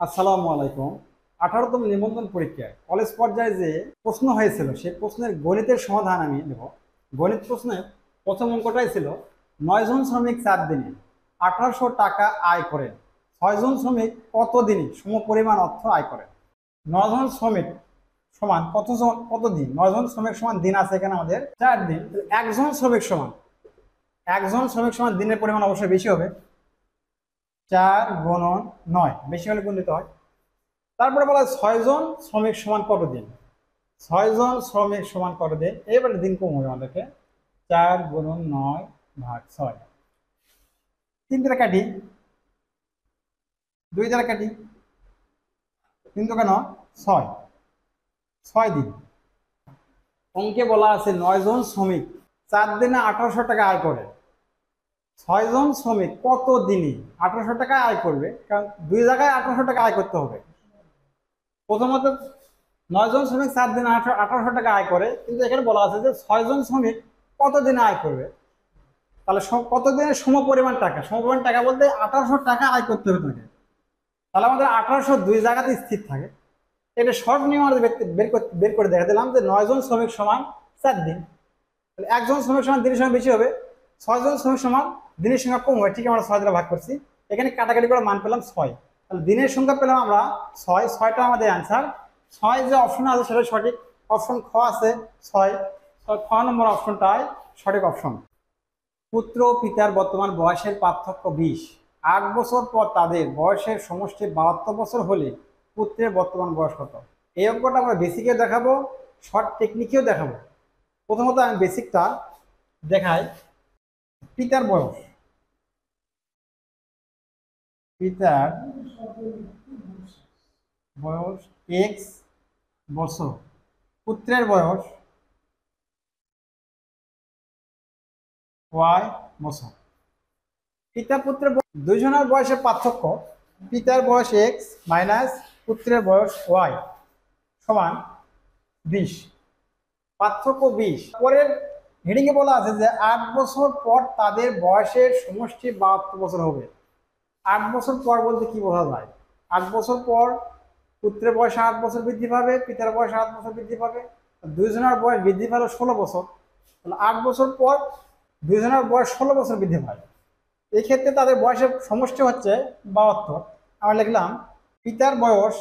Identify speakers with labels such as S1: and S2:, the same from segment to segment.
S1: আসসালামু আলাইকুম। 18তম নিবন্ধন পরীক্ষায় কলেজ পর্যায়ে যে প্রশ্ন হয়েছিল সেই প্রশ্নের গণিতের সমাধান আমি দেব। গণিত প্রশ্নের প্রথম অঙ্কটাই ছিল 9 জন শ্রমিক 4 দিনে 1800 টাকা আয় করেন। 6 জন শ্রমিক কত দিনে সমপরিমাণ অর্থ আয় করেন? 9 জন শ্রমিক সমান কত দিন? 9 জন শ্রমিক সমান দিন আছে এখানে আমাদের 4 দিন। একজন শ্রমিক সমান দিনের পরিমাণ অবশ্যই বেশি হবে। 4 × 9 বেশি হলে গুণ দিতে হয়। তারপরে বলা হয় 6 জন শ্রমিক সমান কত দিন? 6 জন শ্রমিক সমান কত দিন? এবারে দিন কম হবে আমাদেরকে। 4 × 9 / 6। 3 দ্বারা কাটি, 2 দ্বারা কাটি, 3 × 9 = 6, 6 দিন। অঙ্কে বলা আছে 9 জন শ্রমিক 4 দিনে 1800 টাকা আয় করে। 6 জন শ্রমিক কত দিনে 1800 টাকা আয় করবে? কারণ 2 জায়গায় 1800 টাকা আয় করতে হবে। প্রথমত 9 জন শ্রমিক 4 দিনে 1800 টাকা আয় করে, কিন্তু এখানে বলা আছে যে 6 জন শ্রমিক কত দিনে আয় করবে। তাহলে কত দিনের সমপরিমাণ টাকা বলতে 1800 টাকা আয় করতে হবে তাকে। তাহলে আমাদের 1800 2 জায়গাতে স্থির থাকে। এটা শর্ট নিয়ম আমাদের বের করে দেখা দিলাম যে 9 জন শ্রমিক সমান 4 দিন। তাহলে একজন শ্রমিক সমান দিনের সংখ্যা বেশি হবে, 6 জন শ্রমিক সমান দিনের সংখ্যা কম হয়। ঠিক আমরা 6 দ্বারা ভাগ করছি, এখানে কাটাকাটি করে মান পেলাম 6। তাহলে দিনের সংখ্যা পেলাম আমরা 6। 6টা আমাদের অ্যান্সার। 6 যে অপশন আছে সেটা সঠিক। অপশন খ আছে 6। খ নম্বর অপশনটাই সঠিক অপশন। পুত্র ও পিতার বর্তমান বয়সের পার্থক্য 20। 8 বছর পর তাদের বয়সের সমষ্টি 72 বছর হলে পুত্রের বর্তমান বয়স কত? এই অঙ্কটা আমরা বেসিকেও দেখাবো, শর্ট টেকনিকেও দেখাবো। প্রথমত আমি বেসিকটা দেখাই। পিতার বয়স x বছর, পুত্রের বয়স y বছর। পিতা পুত্রের দুইজনের বয়সের পার্থক্য, পিতার বয়স x মাইনাস পুত্রের বয়স y সমান 20। পার্থক্য 20। পরের হেডিং এ বলা আছে যে 8 বছর পর তাদের বয়সের সমষ্টি 72 বছর হবে। 8 বছর পর বলতে কি বোঝা যায়? 8 বছর পর পুত্রের বয়স 8 বছর বৃদ্ধি পাবে, পিতার বয়স 8 বছর বৃদ্ধি পাবে। দুইজনের বয়স বৃদ্ধি পেল 16 বছর। তাহলে 8 বছর পর দুইজনের বয়স 16 বছর বৃদ্ধি পায়। এই ক্ষেত্রে তাদের বয়সের সমষ্টি হচ্ছে 72। আমরা লিখলাম পিতার বয়স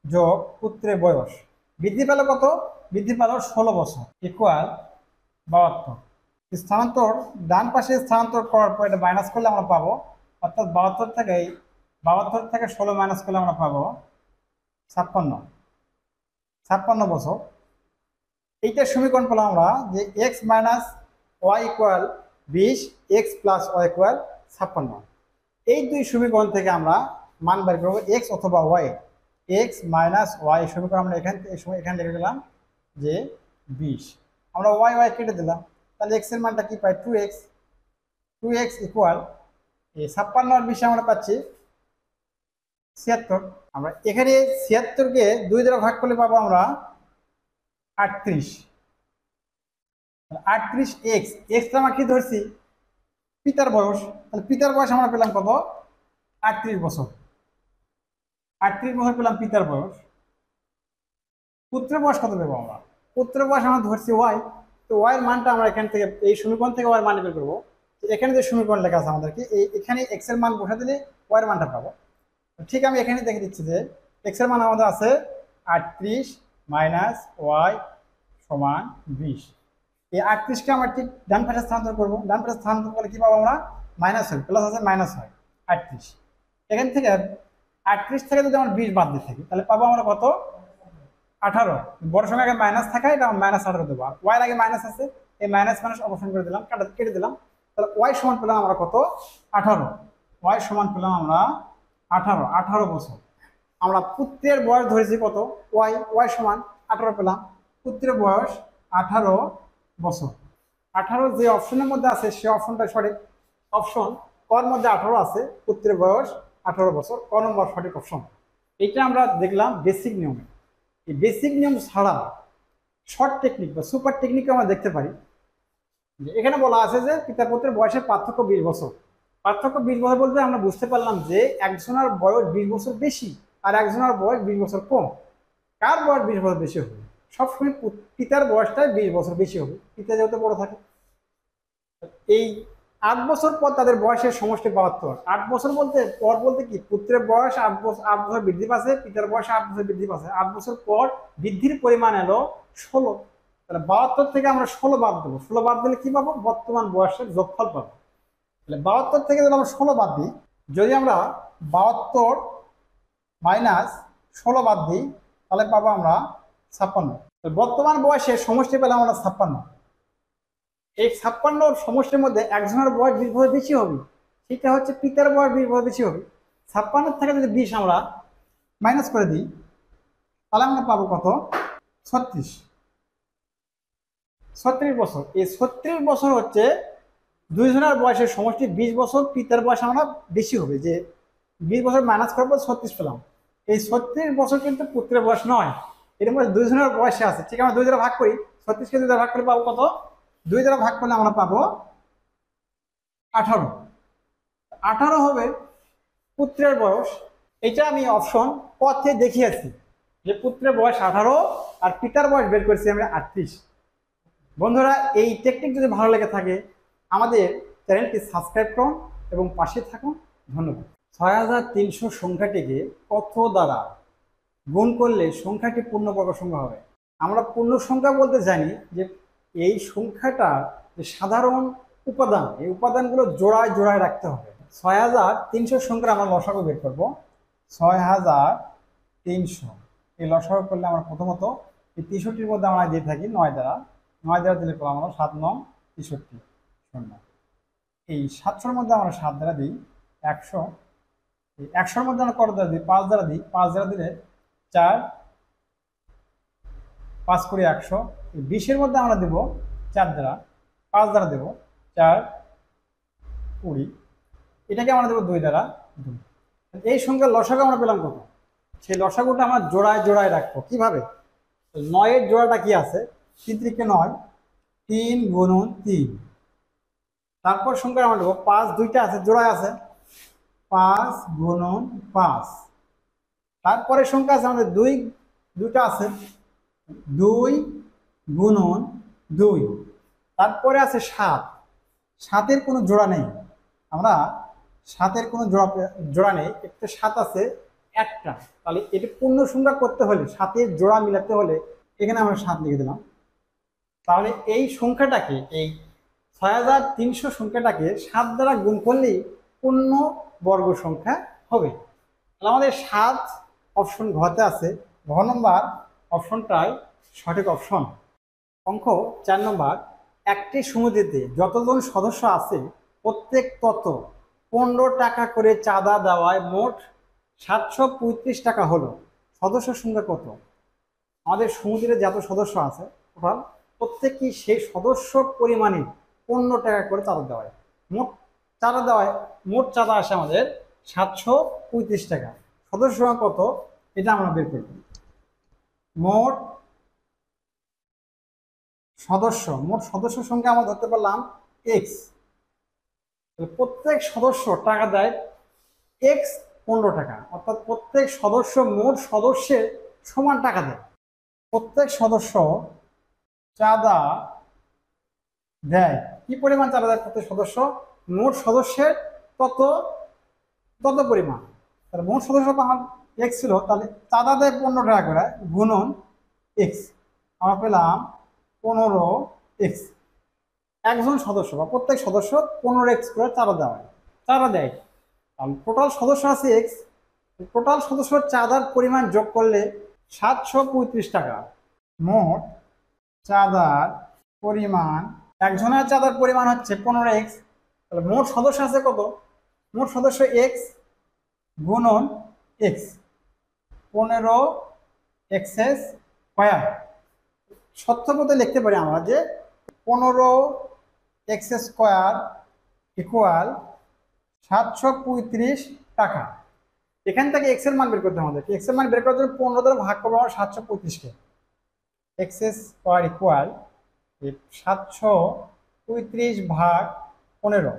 S1: যোগ পুত্রের বয়স বৃদ্ধি পেল কত? বৃদ্ধি পেল 16 বছর ইকুয়াল 72। স্থানান্তর ডান পাশে স্থানান্তর করার পর এটা মাইনাস করলে আমরা পাবো, অর্থাৎ 72 থেকে 16 মাইনাস করলে আমরা পাবো 56 বছর। এইটার সমীকরণ পেলাম আমরা যে x minus y equal 20, x plus y equal 56। এই দুই সমীকরণ থেকে আমরা মান বের করবো এক্স অথবা ওয়াই। এক্স মাইনাস ওয়াই সমীকরণ আমরা এখানে লিখে দিলাম যে 20। আমরা ওয়াই কেটে দিলাম, তাহলে এক্স এর মানটা কি পাই? 2x ইকুয়াল 56 আর 20 আমরা পাচ্ছি 76। আমরা এখানে 76কে 2 দ্বারা ভাগ করলে পাবো আমরা 38। 38x আমরা কি ধরছি? পিতার বয়স। তাহলে পিতার বয়স আমরা পেলাম কত? 38 বছর। 38 বছর পেলাম পিতার বয়স। পুত্রের বয়স কত পেবো আমরা? পুত্রের বয়স আমরা ধরছি ওয়াই। তো ওয়াই এর মানটা আমরা এখান থেকে এই সমীকরণ থেকে ওয়াই মান বের করবো। এখানে যে সমীকরণ লেখা আছে আমাদেরকে এখানে এক্স এর মান বসা দিলে ওয়াই এর মানটা পাবো। ঠিক আমি এখানে দেখে দিচ্ছি যে এক্স এর মান আমাদের আছে 38 মাইনাস ওয়াই সমান 20। এই 38কে আমরা ঠিক ডান পাশে স্থানান্তর করবো। ডান পাশে স্থানান্তর করলে কি পাবো আমরা? মাইনাস হয়, প্লাস আছে মাইনাস হয় 38। এখান থেকে 38 থেকে যদি আমরা 20 বাদ দিয়ে থাকি তাহলে পাবো আমরা কত? 18। বড় সংখ্যা আগে মাইনাস থাকা, এটা মাইনাস 18 দেবো। ওয়াই আগে মাইনাস আছে, এই মাইনাস অবসান করে দিলাম, কেটে দিলাম। তাহলে ওয়াই সমান পেলাম আমরা কত? 18। ওয়াই সমান পেলাম আমরা 18 বছর। আমরা পুত্রের বয়স ধরেছি কত? ওয়াই সমান 18 পেলাম। পুত্রের বয়স 18 বছর। 18 যে অপশনের মধ্যে আছে সে অপশনটা সঠিক। অপশন কর মধ্যে 18 আছে, পুত্রের বয়স 18 বছর, ক নম্বর সঠিক অপশন। এটা আমরা দেখলাম বেসিক নিয়মে। এই বেসিক নিয়ম ছাড়া শর্ট টেকনিক বা সুপার টেকনিক আমরা দেখতে পারি। এখানে বলা আছে যে পিতা পুত্রের বয়সের পার্থক্য 20 বছর। পার্থক্য 20 বছর বলতে আমরা বুঝতে পারলাম যে একজনের বয়স 20 বছর বেশি আর একজনের বয়স 20 বছর কম, কার বয়স 20 বছর বেশি হবে? সবসময় পিতার বয়সটাই 20 বছর বেশি হবে, পিতা যেহেতু বড় থাকে। এই 8 বছর পর তাদের বয়সের সমষ্টি 72। 8 বছর বলতে পর বলতে কি, পুত্রের বয়স 8 বছর বৃদ্ধি পাচ্ছে, পিতার বয়স 8 বছর বৃদ্ধি পাচ্ছে। 8 বছর পর বৃদ্ধির পরিমাণ এলো 16। তাহলে 72 থেকে আমরা 16 বাদ দেবো। 16 বাদ দিলে কি পাবো? বর্তমান বয়সের যোগফল পাবো। তাহলে 72 থেকে যদি আমরা 16 বাদ দিই, যদি আমরা 72 মাইনাস 16 বাদ দিই, তাহলে পাবো আমরা 56। বর্তমান বয়সের সমষ্টি পেলাম আমরা 56। এই 56 সমষ্টির মধ্যে একজনের বয়স 20 বছর বেশি হবে, সেটা হচ্ছে পিতার বয়স 20 বছর বেশি হবে। 56 থেকে যদি 20 আমরা মাইনাস করে দিই, তাহলে আমরা পাবো কত? 36। 36 বছর। এই 36 বছর হচ্ছে দুইজনের বয়সের সমষ্টি। 20 বছর পিতার বয়স আমরা বেশি হবে, যে 20 বছর মাইনাস করার পর 36 পেলাম। এই 36 বছর কিন্তু পুত্রের বয়স নয়, এর মধ্যে দুইজনের বয়সে আছে। ঠিক, আমরা 2 দ্বারা ভাগ করি, 36কে 2 দ্বারা ভাগ করে পাবো কত? 2 দ্বারা ভাগ করলে আমরা পাবো 18। 18 হবে পুত্রের বয়স। এটা আমি অপশন পথে দেখিয়েছি যে পুত্রের বয়স 18 আর পিতার বয়স বের করেছি আমরা 38। বন্ধুরা, এই টেকনিক যদি ভালো লেগে থাকে আমাদের চ্যানেলটি সাবস্ক্রাইব করুন এবং পাশে থাকুন। ধন্যবাদ। 6300 সংখ্যাটিকে কত দ্বারা গুণ করলে সংখ্যাটি পূর্ণবর্গ সংখ্যা হবে? আমরা পূর্ণ সংখ্যা বলতে জানি যে এই সংখ্যাটা যে সাধারণ উপাদান, এই উপাদানগুলো জোড়ায় জোড়ায় রাখতে হবে। 6300 সংখ্যার আমরা লসাগু বের করবো। 6300 এই লসাগু করলে আমরা প্রথমত এই 63-র মধ্যে আমরা দিয়ে থাকি 9 দ্বারা। 9 দ্বারা দিলে পেলাম আমরা 7 9 63 শূন্য। এই 700-র মধ্যে আমরা 7 দ্বারা দিই 100। এই 100-র মধ্যে আমরা কত দ্বারা দিই? 5 দ্বারা দিই। 5 দ্বারা দিলে 4 5 করে 100। 20-এর মধ্যে আমরা দেব 4 দ্বারা, 5 দ্বারা দেব 4 20। এটাকে আমরা দেবো 2 দ্বারা 2। এই সংখ্যার লসাগু আমরা পেলাম কত? সেই লসাগুটা আমরা জোড়ায় জোড়ায় রাখবো। কিভাবে? 9-এর জোড়াটা কি আছে? 3 3 9, 3 গুণন 3। তারপর সংখ্যা আমরা দেবো 5, 2টা আছে জোড়ায় আছে, 5 গুণন 5। তারপরে সংখ্যা আছে আমাদের 2, 2টা আছে, 2 গুণন 2। তারপরে আছে 7, 7-এর কোনো জোড়া নেই। আমরা 7-এর কোনো জোড়া নেই, একটা 7 আছে একটা। তাহলে এটা পূর্ণ সংখ্যা করতে হলে 7-এর জোড়া মিলাতে হলে এখানে আমরা 7 লিখে দিলাম। তাহলে এই সংখ্যাটাকে, এই 6300 সংখ্যাটাকে 7 দ্বারা গুণ করলেই পূর্ণ বর্গ সংখ্যা হবে। তাহলে আমাদের 7 অপশন ঘতে আছে, ঘ নম্বর অপশনটাই সঠিক অপশন। অঙ্ক 4 নম্বর, একটি সমিতিতে যতজন সদস্য আছে প্রত্যেক তত 15 টাকা করে চাঁদা দেওয়ায় মোট 735 টাকা হলো। সদস্য সংখ্যা কত? আমাদের সমিতিতে যত সদস্য আছে টোটাল প্রত্যেকই সেই সদস্য পরিমাণে 15 টাকা করে চাঁদা দেওয়ায় মোট চাঁদা দেওয়ায় মোট চাঁদা আসে আমাদের 735 টাকা। সদস্য সংখ্যা কত এটা আমরা বের করব। মোট সদস্য সংখ্যা আমরা ধরতে পারলাম x। প্রত্যেক সদস্য টাকা দেয় x 15 টাকা, অর্থাৎ প্রত্যেক সদস্য মোট সদস্যের সমান টাকা দেয়। প্রত্যেক সদস্য চাঁদা দেয়, কি পরিমাণ চাঁদা দেয় প্রত্যেক সদস্য? মোট সদস্যের তত পরিমাণ। তাহলে মোট সদস্য আমার x ছিল, তাহলে চাঁদা দেয় 15 টাকা করে গুণন x, আমরা পেলাম 15x। একজন সদস্য বা প্রত্যেক সদস্য 15x করে চাঁদা দেওয়া চাঁদা দেয়। তাহলে টোটাল সদস্য আছে x, টোটাল সদস্যর চাঁদার পরিমাণ যোগ করলে 735 টাকা। মোট চাঁদার পরিমাণ, একজনের চাঁদার পরিমাণ হচ্ছে 15x, তাহলে মোট সদস্য আছে কত? মোট সদস্য x গুণন x, 15x স্কয়ার। সত্য পথে লিখতে পারি আমরা যে 15x স্কয়ার ইকুয়াল 735 টাকা। এখান থেকে x এর মান বের করতে আমাদের, x এর মান বের করার জন্য 15 দ্বারা ভাগ করবো আমরা 735-কে। x স্কয়ার ইকুয়াল 735 ভাগ 15।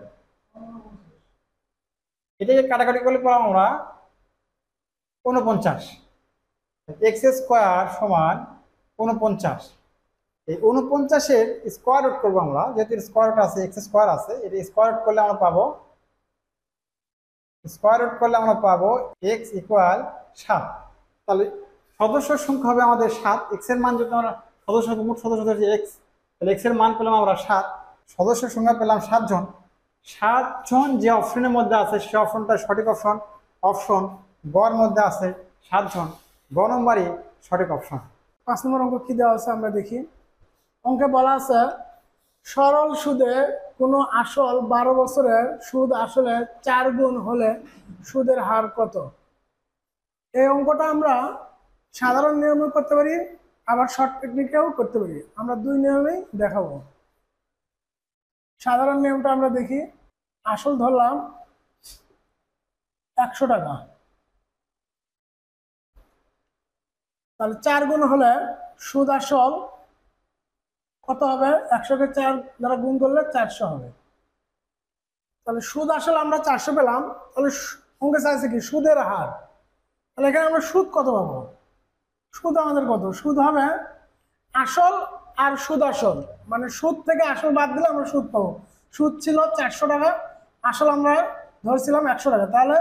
S1: এটাকে কাটাকাটি করলে পর আমরা 49। এক্স স্কোয়ার সমান 49। এই 49-এর স্কোয়ার রুট করবো আমরা, যেহেতু স্কোয়ার রুট আছে, এক্স স্কোয়ার আছে, এটা স্কোয়ার রুট করলে আমরা পাবো এক্স ইকুয়াল 7। তাহলে সদস্যের সংখ্যা হবে আমাদের 7। এক্স এর মান যদি আমরা মোট সদস্য ধরছি এক্স, তাহলে এক্স এর মান পেলাম আমরা 7। সদস্যের সংখ্যা পেলাম 7 জন। 7 জন যে অপশনের মধ্যে আছে সে অপশনটা সঠিক অপশন গর মধ্যে আছে 7 জন, গ নম্বরই সঠিক অপশন।
S2: 5 নম্বর অঙ্ক কি দেওয়া আছে আমরা দেখি। অঙ্কে বলা আছে সরল সুদে কোনো আসল 12 বছরের সুদ আসলে 4 গুণ হলে সুদের হার কত। এই অঙ্কটা আমরা সাধারণ নিয়মে করতে পারি, আবার শর্ট টেকনিকেও করতে পারি। আমরা দুই নিয়মেই দেখাবো। সাধারণ নিয়মটা আমরা দেখি। আসল ধরলাম 100 টাকা, তাহলে 4 গুণ হলে সুদ আসল কত হবে? 100-কে 4 দ্বারা গুণ করলে 400 হবে। তাহলে সুদ আসল আমরা 400 পেলাম। তাহলে অঙ্কে চাইছে কি সুদের হার। তাহলে এখানে আমরা সুদ কত পাবো? সুদ আমাদের কত? সুদ হবে আসল আর সুদ আসল, মানে সুদ থেকে আসল বাদ দিলে আমরা সুদ পাবো। সুদ ছিল 400 টাকা, আসল আমরা ধরছিলাম 100 টাকা, তাহলে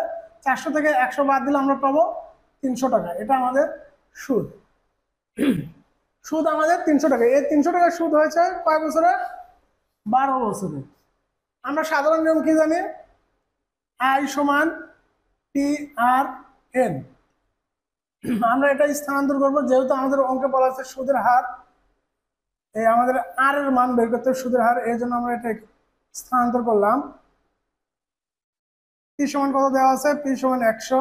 S2: 400 থেকে 100 বাদ দিলে আমরা পাবো 300 টাকা। এটা আমাদের সুদ। সুদ আমাদের 300 টাকা। এই 300 টাকার সুদ হয়েছে কয় বছরে? 12 বছরে। আমরা সাধারণ নিয়ম কি জানি? আই সমান পি আর এন। আমরা এটা স্থানান্তর করবো, যেহেতু আমাদের অঙ্কে বলা আছে সুদের হার, এই আমাদের আর এর মান বের করতে হবে সুদের হার, এই জন্য আমরা এটা স্থানান্তর করলাম। পি সমান কত দেওয়া আছে? পি সমান 100,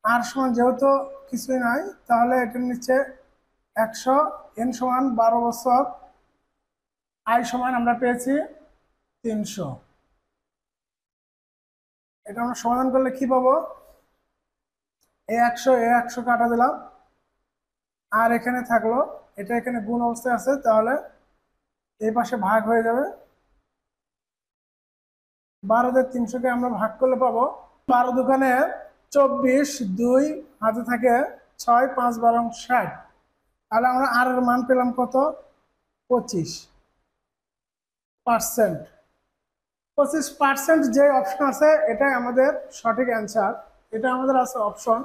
S2: আর সমান যেহেতু কিছুই নাই তাহলে এটার নিচে 100, এন সমান 12 বছর, আই সমান আমরা পেয়েছি 300। এটা আমরা সমাধান করলে কি পাবো? এই 100 কাটা দিলাম, আর এখানে থাকলো, এটা এখানে গুণ অবস্থায় আছে, তাহলে এই পাশে ভাগ হয়ে যাবে। 12 দিয়ে 300-কে আমরা ভাগ করলে পাবো 12 দোকানে 24, 2 হাতে থাকে 6, 5 12 60। তাহলে আমরা আর এর মান পেলাম কত? 25%। 25% যে অপশন আছে এটাই আমাদের সঠিক অ্যান্সার। এটা আমাদের আছে অপশন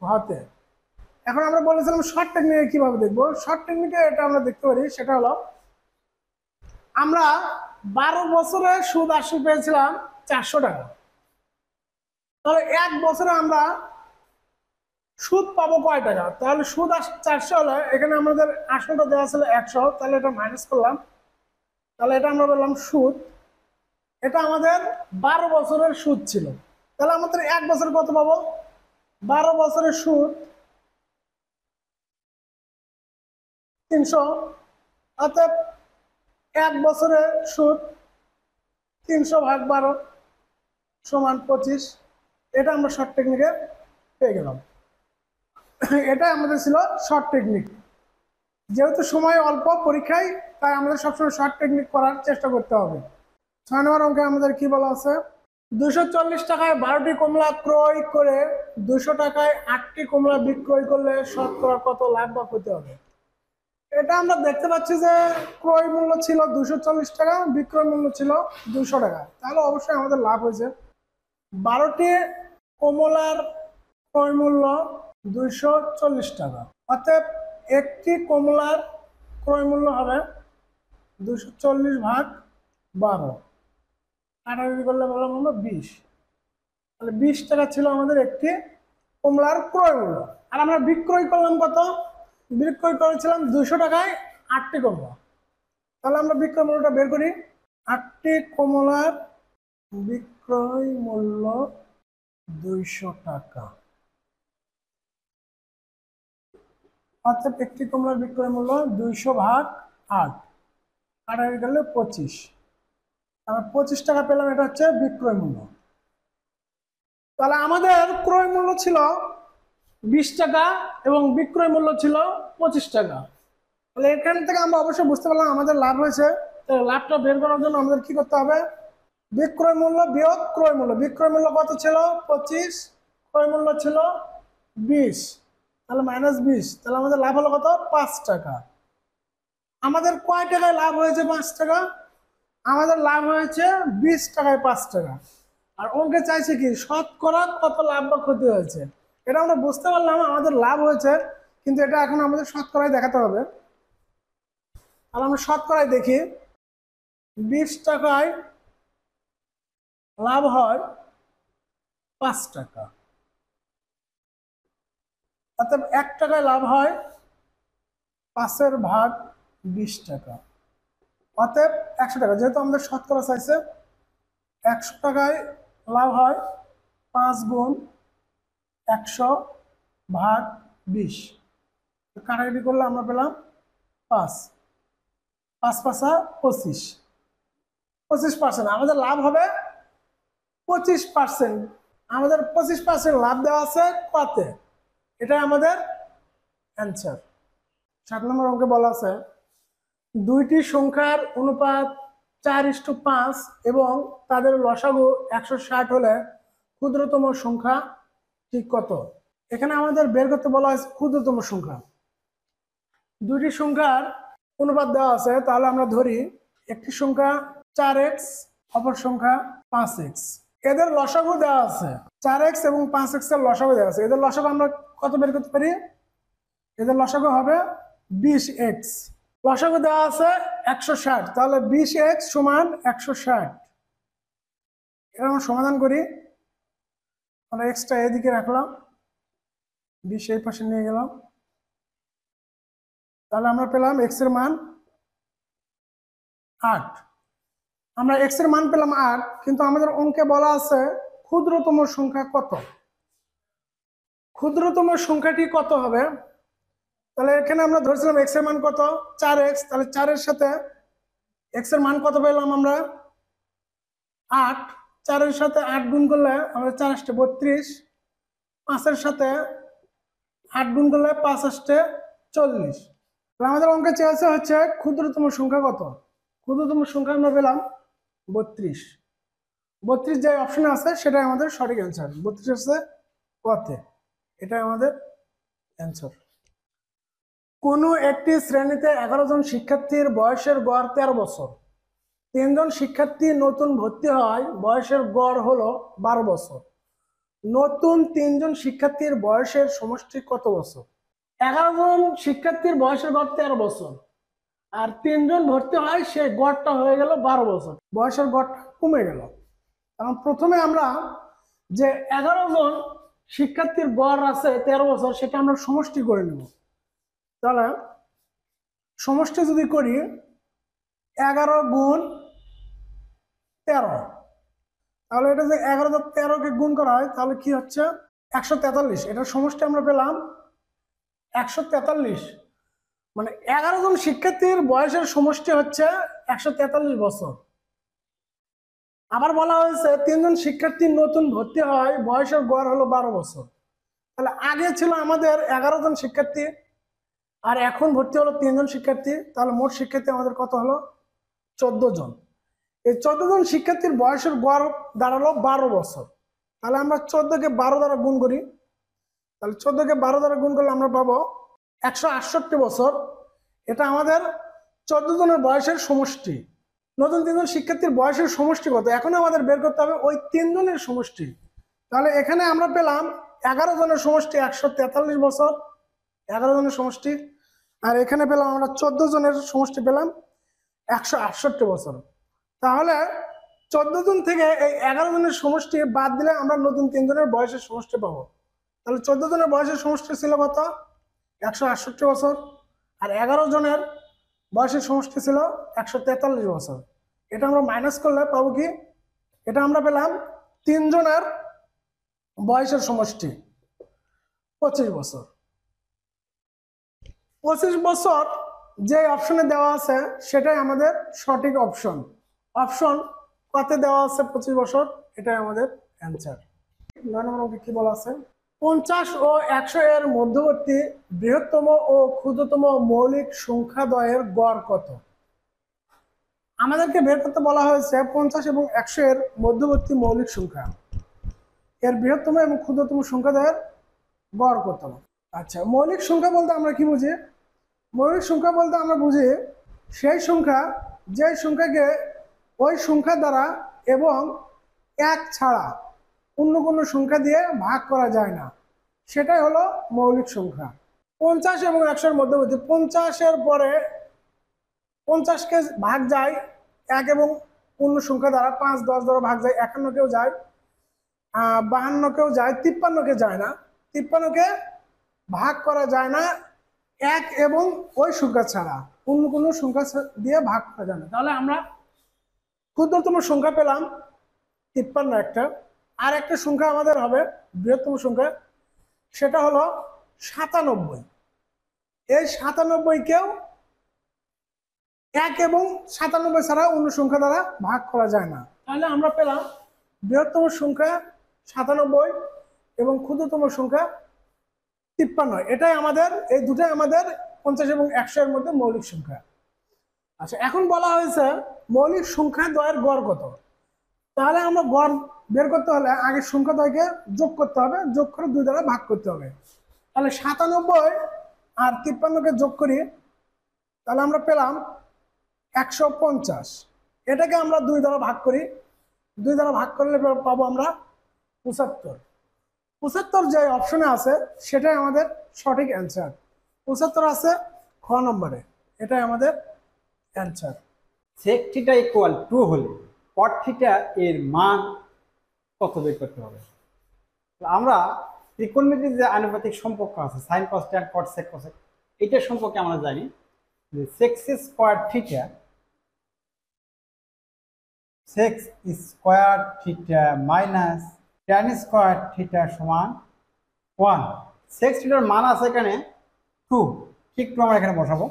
S2: হাতে। এখন আমরা বলেছিলাম শর্ট টেকনিকে কিভাবে দেখবো। শর্ট টেকনিকে এটা আমরা দেখতে পারি, সেটা হলো আমরা 12 বছরে সুদ আসল পেয়েছিলাম 400 টাকা, তাহলে 1 বছরে আমরা সুদ পাবো কয় টাকা? তাহলে সুদ 400 হলে এখানে আমাদের আসলটা দেওয়া ছিল 100, তাহলে এটা মাইনাস করলাম, তাহলে এটা আমরা বললাম সুদ। এটা আমাদের 12 বছরের সুদ ছিল, তাহলে আমাদের 1 বছরে কত পাবো? 12 বছরের সুদ 300, অর্থাৎ 1 বছরের সুদ 300 ভাগ 12 সমান 25। এটা আমরা শর্ট টেকনিকে পেয়ে গেলাম। এটা আমাদের ছিল শর্ট টেকনিক। যেহেতু সময় অল্প পরীক্ষায়, তাই আমাদের সবসময় শর্ট টেকনিক করার চেষ্টা করতে হবে। 6 নম্বর অঙ্কে আমাদের কি বলা আছে? 240 টাকায় 12টি কমলা ক্রয় করে 200 টাকায় 8টি কমলা বিক্রয় করলে শতকরা কত লাভ বা ক্ষতি হবে। এটা আমরা দেখতে পাচ্ছি যে ক্রয় মূল্য ছিল 240 টাকা, বিক্রয় মূল্য ছিল 200 টাকা, তাহলে অবশ্যই আমাদের লাভ হয়েছে। 12টি কমলার ক্রয় মূল্য 240 টাকা, অর্থাৎ একটি কমলার ক্রয় মূল্য হবে 240 ভাগ 12, কাটাকাটি করলে বলা মূল্য 20। তাহলে 20 টাকা ছিল আমাদের একটি কমলার ক্রয় মূল্য। আর আমরা বিক্রয় করলাম কত? বিক্রয় করেছিলাম 200 টাকায় 8টি কমলা। তাহলে আমরা বিক্রয় মূল্যটা বের করি। 8টি কমলার বিক্রয় মূল্য 200 টাকা, অর্থাৎ একটি কমলার বিক্রয় মূল্য 200 ভাগ 8, কাটাকাটি করলে 25। আমরা 25 টাকা পেলাম, এটা হচ্ছে বিক্রয় মূল্য। তাহলে আমাদের ক্রয় মূল্য ছিল 20 টাকা এবং বিক্রয় মূল্য ছিল 25 টাকা। তাহলে এখান থেকে আমরা অবশ্যই বুঝতে পারলাম আমাদের লাভ হয়েছে। লাভটা বের করার জন্য আমাদের কি করতে হবে? বিক্রয় মূল্য বিয়োগ ক্রয় মূল্য। বিক্রয় মূল্য কত ছিল? 25, ক্রয় মূল্য ছিল 20, তাহলে -20, তাহলে আমাদের লাভ হলো কত? 5 টাকা। আমাদের কয় টাকায় লাভ হয়েছে 5 টাকা? আমাদের লাভ হয়েছে 20 টাকায় 5 টাকা। আর অঙ্কে চাইছে কি শতকরা কত লাভ বা ক্ষতি হয়েছে। এটা আমরা বুঝতে পারলাম আমাদের লাভ হয়েছে, কিন্তু এটা এখন আমাদের শতকরায় দেখাতে হবে। তাহলে আমরা শতকরায় দেখি, 20 টাকায় লাভ হয় 5 টাকা, অর্থাৎ 1 টাকায় লাভ হয় 5 এর ভাগ 20 টাকা, অতএব 100 টাকা। যেহেতু আমাদের শতকরা চাইছে, 100 টাকায় লাভ হয় 5 গুণ 100 ভাগ 20। কাটাকাটি করলে আমরা পেলাম 5, 5 5 25, 25%। আমাদের লাভ হবে 25%। আমাদের 25% লাভ দেওয়া আছে কতে? এটাই আমাদের অ্যান্সার। 7 নম্বর অঙ্কে বলা আছে দুইটি সংখ্যার অনুপাত 4:5 এবং তাদের লসাগু 160 হলে ক্ষুদ্রতম সংখ্যা ঠিক কত? এখানে আমাদের বের করতে বলা হয়েছে ক্ষুদ্রতম সংখ্যা। দুইটি সংখ্যার অনুপাত দেওয়া আছে, তাহলে আমরা ধরি একটি সংখ্যা 4x, অপর সংখ্যা 5x। এদের লসাগু দেওয়া আছে 4x এবং 5x এর লসাগু দেওয়া আছে। এদের লসাগু আমরা কত বের করতে পারি? এদের লসাগু হবে 20x। লসাগু দেওয়া আছে 160, তাহলে 20x সমান 160। এটা আমরা সমাধান করি। আমরা এক্সটা এদিকে রাখলাম, 20 এই পাশে নিয়ে গেলাম, তাহলে আমরা পেলাম x এর মান 8। আমরা x এর মান পেলাম 8, কিন্তু আমাদের অঙ্কে বলা আছে ক্ষুদ্রতম সংখ্যা কত? ক্ষুদ্রতম সংখ্যাটি কত হবে? তাহলে এখানে আমরা ধরেছিলাম x এর মান কত? 4x। তাহলে 4 এর সাথে x এর মান কত পেলাম আমরা? 8। 4 এর সাথে 8 গুণ করলে আমাদের 4 8 32, 5 এর সাথে 8 গুণ করলে 5 8 40। তাহলে আমাদের অঙ্কে চেয়েছে হচ্ছে ক্ষুদ্রতম সংখ্যা কত? ক্ষুদ্রতম সংখ্যা আমরা পেলাম 32। 32 যে অপশনে আছে সেটাই আমাদের সঠিক অ্যান্সার। 32 আছে কতে, এটাই আমাদের অ্যান্সার। কোনো একটি শ্রেণীতে 11 জন শিক্ষার্থীর বয়সের গড় 13 বছর। 3 জন শিক্ষার্থী নতুন ভর্তি হয়, বয়সের গড় হলো 12 বছর। নতুন 3 জন শিক্ষার্থীর বয়সের সমষ্টি কত বছর? 11 জন শিক্ষার্থীর বয়সের গড় 13 বছর, আর 3 জন ভর্তি হয়, সে গড়টা হয়ে গেল 12 বছর, বয়সের গড়টা কমে গেল। কারণ প্রথমে আমরা যে 11 জন শিক্ষার্থীর গড় আছে 13 বছর, সেটা আমরা সমষ্টি করে নেব। তাহলে সমষ্টি যদি করি 11 গুণ 13, তাহলে এটা যে 11 + 13 কে গুণ করা হয় তাহলে কি হচ্ছে 143। এটার সমষ্টি আমরা পেলাম 143। মানে 11 জন শিক্ষার্থীর বয়সের সমষ্টি হচ্ছে 143 বছর। আবার বলা হয়েছে 3 জন শিক্ষার্থী নতুন ভর্তি হয়, বয়সের গড় হলো 12 বছর। তাহলে আগে ছিল আমাদের 11 জন শিক্ষার্থী, আর এখন ভর্তি হলো 3 জন শিক্ষার্থী, তাহলে মোট শিক্ষার্থী আমাদের কত হলো? 14 জন। এই 14 জন শিক্ষার্থীর বয়সের গড় দাঁড়ালো 12 বছর। তাহলে আমরা 14 কে 12 দ্বারা গুণ করি, তাহলে 14 কে 12 দ্বারা গুণ করলে আমরা পাবো 168 বছর। এটা আমাদের 14 জনের বয়সের সমষ্টি। নতুন 3 জন শিক্ষার্থীর বয়সের সমষ্টি কত? এখন আমাদের বের করতে হবে ওই 3 জনের সমষ্টি। তাহলে এখানে আমরা পেলাম 11 জনের সমষ্টি 143 বছর, 11 জনের সমষ্টি। আর এখানে পেলাম আমরা 14 জনের সমষ্টি পেলাম 168 বছর। তাহলে 14 জন থেকে এই 11 জনের সমষ্টি বাদ দিলে আমরা নতুন 3 জনের বয়সের সমষ্টি পাবো। তাহলে 14 জনের বয়সের সমষ্টি ছিল কত? 168 বছর। আর 11 জনের বয়সের সমষ্টি ছিল 143 বছর। এটা আমরা মাইনাস করলে পাবো কি? এটা আমরা পেলাম 3 জনের বয়সের সমষ্টি 25 বছর। 25 বছর যে অপশনে দেওয়া আছে সেটাই আমাদের সঠিক অপশন। অপশন কতে দেওয়া আছে 25 বছর, এটাই আমাদের অ্যান্সার। 9 নম্বর অঙ্কে কি বলা আছে? 50 ও 100 এর মধ্যবর্তী বৃহত্তম ও ক্ষুদ্রতম মৌলিক সংখ্যাদ্বয়ের গড় কত? আমাদেরকে বের করতে বলা হয়েছে 50 এবং 100 এর মধ্যবর্তী মৌলিক সংখ্যা, এর বৃহত্তম এবং ক্ষুদ্রতম সংখ্যাদ্বয়ের গড় কত। আচ্ছা, মৌলিক সংখ্যা বলতে আমরা কি বুঝি? মৌলিক সংখ্যা বলতে আমরা বুঝি সেই সংখ্যা যে সংখ্যাকে ওই সংখ্যা দ্বারা এবং এক ছাড়া অন্য কোনো সংখ্যা দিয়ে ভাগ করা যায় না, সেটাই হলো মৌলিক সংখ্যা। 50 এবং 100-এর মধ্যবর্তী, 50-এর পরে 50কে ভাগ যায় এক এবং পূর্ণ সংখ্যা দ্বারা, 5, 10 দ্বারা ভাগ যায়, 51কেও যায়, 52কেও যায়, 53কে যায় না। 53কে ভাগ করা যায় না এক এবং ওই সংখ্যা ছাড়া, অন্য কোনো সংখ্যা দিয়ে ভাগ করা যায় না। তাহলে আমরা ক্ষুদ্রতম সংখ্যা পেলাম 53 একটা, আর একটা সংখ্যা আমাদের হবে বৃহত্তম সংখ্যা, সেটা হলো 97। এই 97কেও এক এবং 97 ছাড়া অন্য সংখ্যা দ্বারা ভাগ করা যায় না। তাহলে আমরা পেলাম বৃহত্তম সংখ্যা 97 এবং ক্ষুদ্রতম সংখ্যা 53। এটাই আমাদের, এই দুটাই আমাদের 50 এবং 100-এর মধ্যে মৌলিক সংখ্যা। আচ্ছা, এখন বলা হয়েছে মৌলিক সংখ্যা দ্বয়ের গড় কত। তাহলে আমরা গড় বের করতে হলে আগে সংখ্যা দ্বয়কে যোগ করতে হবে, যোগ করে 2 দ্বারা ভাগ করতে হবে। তাহলে 97 আর 53কে যোগ করি, তাহলে আমরা পেলাম 150। এটাকে আমরা 2 দ্বারা ভাগ করি, 2 দ্বারা ভাগ করলে পাবো আমরা 75। 75 যে অপশনে আছে সেটাই আমাদের সঠিক অ্যান্সার। 75 আছে খ নম্বরে, এটাই আমাদের অ্যান্সার।
S1: sec থিটা ইকুয়াল 2 হলে cot থিটা এর মান কত বের করতে হবে? তো আমরা ত্রিকোণমিতির যে আনুপাতিক সম্পর্ক আছে sin cos tan cot sec cosec, এটার সম্পর্কে আমরা জানি যে sec square theta minus tan square theta সমান 1। sec থিটার মান আছে এখানে 2, ঠিক 2 আমরা এখানে বসাবো,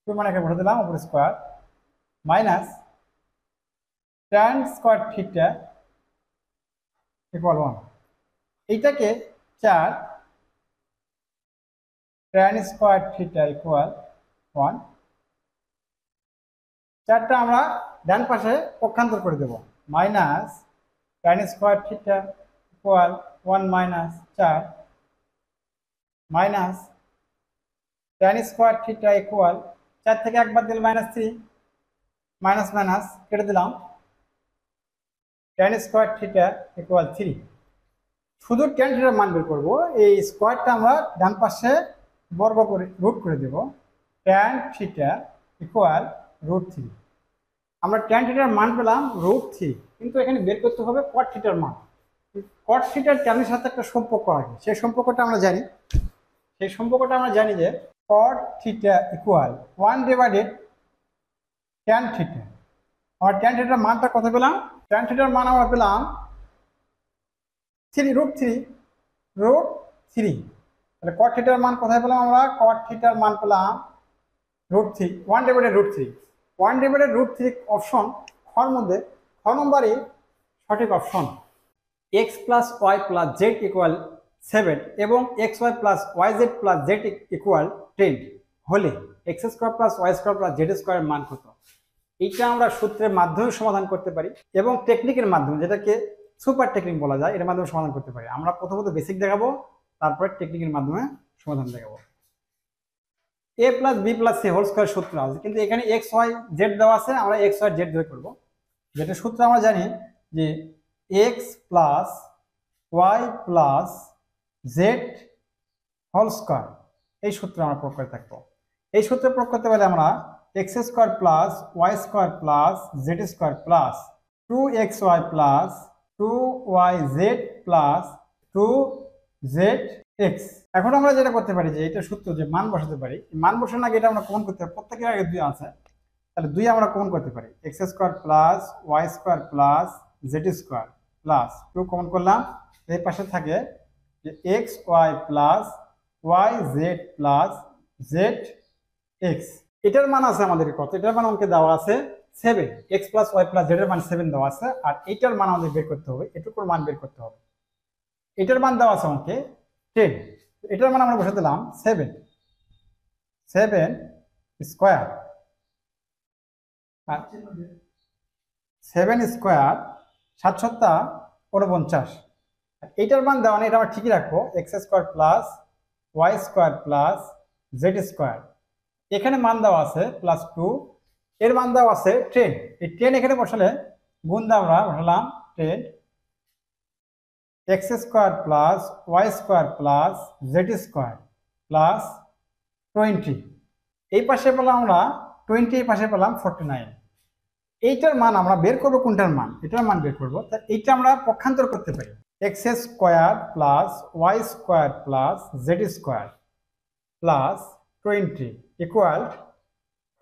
S1: 2 মানে এখানে বসে দিলাম উপরে square, minus tan square theta equal 1। এইটাকে 4 tan স্কয়ার থিটা ইকুয়াল 1, 4টা আমরা ডান পাশে পক্ষান্তর করে দেব, minus tan square theta equal 1 minus 4 minus tan square theta equal 4 থেকে 1 বাদ দিলে -3, মাইনাস মাইনাস কেটে দিলাম, tan স্কয়ার থিটা ইকুয়াল 3। শুধু tan থিটার মান বের করব, এই স্কয়ারটা আমরা ডান পাশে বর্গ করে রুট করে দেব, tan থিটা ইকুয়াল √3। আমরা tan থিটার মান পেলাম √3, কিন্তু এখানে বের করতে হবে cot থিটার মান। cot থিটার ট্যানের সাথে একটা সম্পর্ক আছে, সেই সম্পর্কটা আমরা জানি। সেই সম্পর্কটা আমরা জানি যে cot theta equal 1/tan theta. আমরা tan থিটার মানটা কত পেলাম? tan থিটার মান আমরা পেলাম √3। তাহলে cot থিটার মান কোথায় পেলাম আমরা? cot থিটার মান পেলাম √3, 1/√3। 1/√3 অপশন খর মধ্যে খ নম্বরই সঠিক option. x plus y plus z equal 7 এবং xy plus yz plus z equal 10 হলে x² plus y² plus z² এর মান কত? এইটা আমরা সূত্রের মাধ্যমে সমাধান করতে পারি এবং টেকনিকের মাধ্যমে, যেটাকে সুপার টেকনিক বলা যায়, এর মাধ্যমে সমাধান করতে পারি। আমরা প্রথমত বেসিক দেখাবো, তারপরে টেকনিকের মাধ্যমে সমাধান দেখাবো। a plus b plus c whole square সূত্র আছে, কিন্তু এখানে এক্স ওয়াই জেড দেওয়া আছে, আমরা এক্স ওয়াই জেড ধরে করবো। যেটা সূত্র আমরা জানি যে x plus y plus z whole square, এই সূত্র আমরা প্রয়োগ করে থাকবো। এই সূত্র প্রয়োগ করতে পারলে আমরা x² plus y² plus z² plus 2xy plus 2yz plus 2zx। এখন আমরা যেটা করতে পারি যে এটা সূত্র যে মান বসাতে পারি, মান বসানোর আগে এটা আমরা কমন করতে পারি, প্রত্যেকের আগে 2 আছে, তাহলে 2 আমরা কমন করতে পারি। x² plus y² plus z² plus 2 common করলাম, এই পাশে থাকে যে xy plus yz plus zx। এটার মান আছে আমাদের কত? এটার মান আমাকে দেওয়া আছে 7, x plus y plus z এর মান 7 দেওয়া আছে, আর এইটার মান আমাদের বের করতে হবে, এটুকুর মান বের করতে হবে। এটার মান দেওয়া আছে আমাকে 10, এটার মান আমরা বসে দিলাম 7 স্কয়ার, 7 স্কয়ার 7 × 49, এইটার মান দেওয়া নেই, এটা আমরা ঠিকই রাখবো, x square plus y square plus z square. এখানে মান দেওয়া আছে +2, এর মান দেওয়া আছে 10। এই 10 এখানে বসালে গুণ দিয়ে আমরা বসালাম 10, x square plus y square plus z square plus 20। এই পাশে পেলাম আমরা 20, এই পাশে পেলাম 49। এইটার মান আমরা বের করবো, কোনটার মান? এটার মান বের করবো। তা এইটা আমরা পক্ষান্তর করতে পারি, x square plus y square plus z square plus 20 equal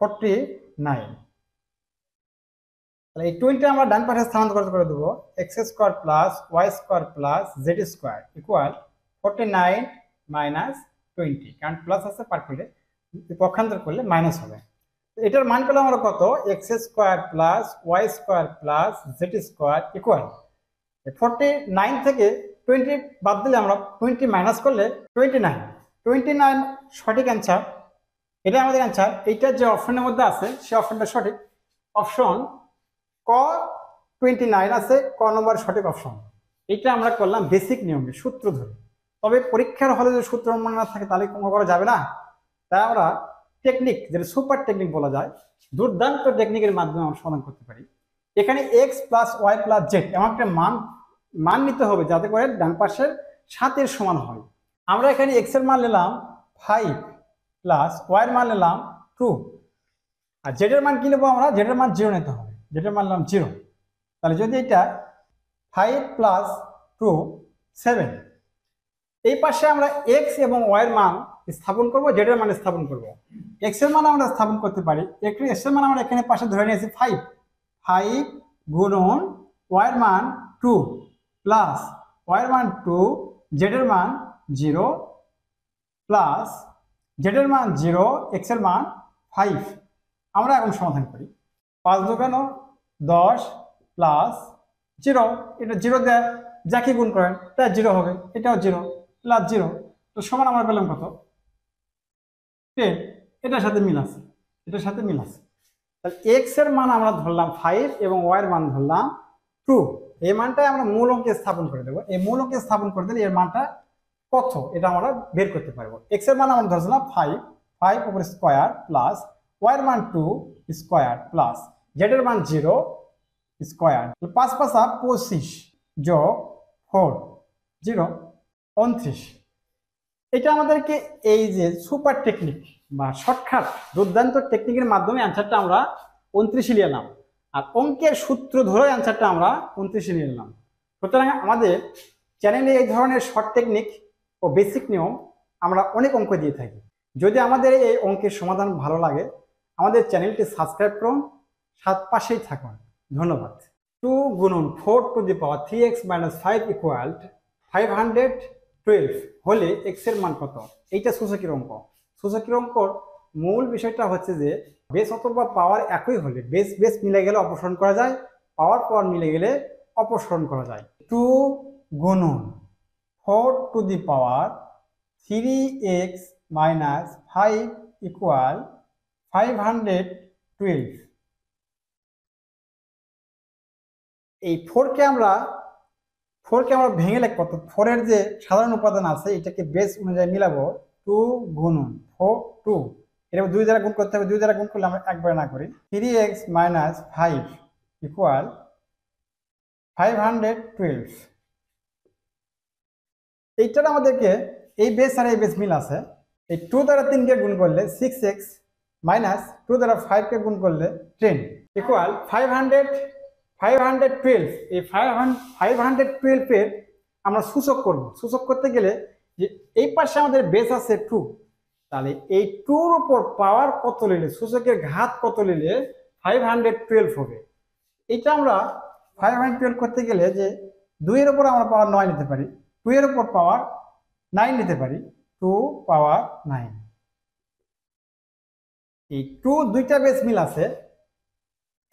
S1: 49। তাহলে এই 20 আমরা ডান পাশে স্থানান্তর করে দেবো, x square plus y square plus z square equal 49 minus 20, কারণ প্লাস আছে পার্থক্যে পক্ষান্তর করলে মাইনাস হবে। এটার মান পেলাম আমরা কত, x square plus y square plus z square equal 49 থেকে 20 বাদ দিলে আমরা 20 মাইনাস করলে 29 সঠিক অ্যান্সার। এটা আমাদের অ্যান্সার। এইটা যে অপশনের মধ্যে আছে সে অপশনটা সঠিক। অপশন ক 29 আছে, ক নম্বর সঠিক অপশন। এটা আমরা করলাম বেসিক নিয়মে সূত্র ধরে। তবে পরীক্ষার হলে যদি সূত্র মনে না থাকে তাহলে কোনো করা যাবে না। তাই আমরা টেকনিক, যেটা সুপার টেকনিক বলা যায়, দুর্দান্ত টেকনিকের মাধ্যমে আমরা সমাধান করতে পারি। এখানে x plus y plus z এমন একটা মান নিতে হবে যাতে করে ডান পাশের 7 সমান হয়। আমরা এখানে এক্স এর মান নিলাম 5 প্লাস ওয়াই এর মান নিলাম 2, আর জেড এর মান কি নেবো আমরা? জেড এর মান 0 নিতে হবে, জেড এর মান নিলাম 0। তাহলে যদি এটা 5 প্লাস 2 7, এই পাশে আমরা এক্স এবং ওয়াই এর মান স্থাপন করবো, জেড এর মান স্থাপন করবো। এক্স এর মান আমরা স্থাপন করতে পারি, একটু এক্স এর মান আমরা এখানে পাশে ধরে নিয়েছি 5 গুণন ওয়াই এর মান 2 প্লাস ওয়াই এর মান 2, জেড এর মান 0 প্লাস জেড এর মান 0, এক্স এর মান 5। আমরা এখন সমাধান করি। 5 দোকানো 10 প্লাস 0, এটা 0 দেয়, যাকে গুণ করেন তা 0 হবে, এটাও 0 প্লাস 0, তো সমান আমরা পেলাম কত? 10। এটার সাথে মিল আছে, এটার সাথে মিল আছে। তাহলে এক্স এর মান আমরা ধরলাম 5 এবং ওয়াই এর মান ধরলাম 2। এই মানটাই আমরা মূল অঙ্কে স্থাপন করে দেবো। এই মূল অঙ্কে স্থাপন করে দিলে এর মানটা কত এটা আমরা বের করতে পারবো। এক্স এর মান আমরা ধরছিলাম 5 উপর স্কোয়ার প্লাস ওয়াই এর মান 2 স্কোয়ার প্লাস জেড এর মান 0 স্কোয়ার, 5 5 25 যোগ 4 0 29। এটা আমাদেরকে এই যে সুপার টেকনিক বা শর্টকাট দুর্দান্ত টেকনিকের মাধ্যমে অ্যান্সারটা আমরা 29 নিয়ে এলাম, আর অঙ্কের সূত্র ধরে অ্যান্সারটা আমরা 29 নিয়ে এলাম। সুতরাং আমাদের চ্যানেলে এই ধরনের শর্ট টেকনিক ও বেসিক নিয়ম আমরা অনেক অঙ্ক দিয়ে থাকি। যদি আমাদের এই অঙ্কের সমাধান ভালো লাগে আমাদের চ্যানেলটি সাবস্ক্রাইব করুন, পাশেই থাকুন। ধন্যবাদ। 2 গুণন 4 two the power 3x - 5 equal 512 হলে এক্স এর মান কত? এইটা সূচকের অঙ্ক। সূচকের অঙ্কর মূল বিষয়টা হচ্ছে যে বেস অথবা পাওয়ার একই হলে বেস মিলে গেলে অপসারণ করা যায়, পাওয়ার মিলে গেলে অপসারণ করা যায়। 2 গুণন 4 two the power 3x - 5 equal 512। এই 4কে আমরা ভেঙে লিখব, কত 4 এর যে সাধারণ উপাদান আছে এটাকে বেস অনুযায়ী মিলাবো। 2 গুণন 4 2, এটা 2 দ্বারা গুণ করতে হবে, 2 দ্বারা গুণ করলে আমরা একবার না করি। 3x - 5 equal 512। এইটার আমাদেরকে এই বেস আর এই বেস মিল আছে। এই 2 দ্বারা 3 কে গুণ করলে 6x মাইনাস 2 দ্বারা 5 কে গুণ করলে 10 ইকুয়াল 512। এই 512 এর আমরা সূচক করব। সূচক করতে গেলে যে এই পাশে আমাদের বেস আছে 2, তাহলে এই 2 এর উপর পাওয়ার কত নিলে, সূচকের ঘাত কত নিলে 512 হবে। এটা আমরা 512 করতে গেলে যে 2 এর উপর আমরা পাওয়ার 9 নিতে পারি, 2 এর উপর পাওয়ার 9 নিতে পারি, 2 পাওয়ার 9। এই 2 দুইটা বেস মিল আছে,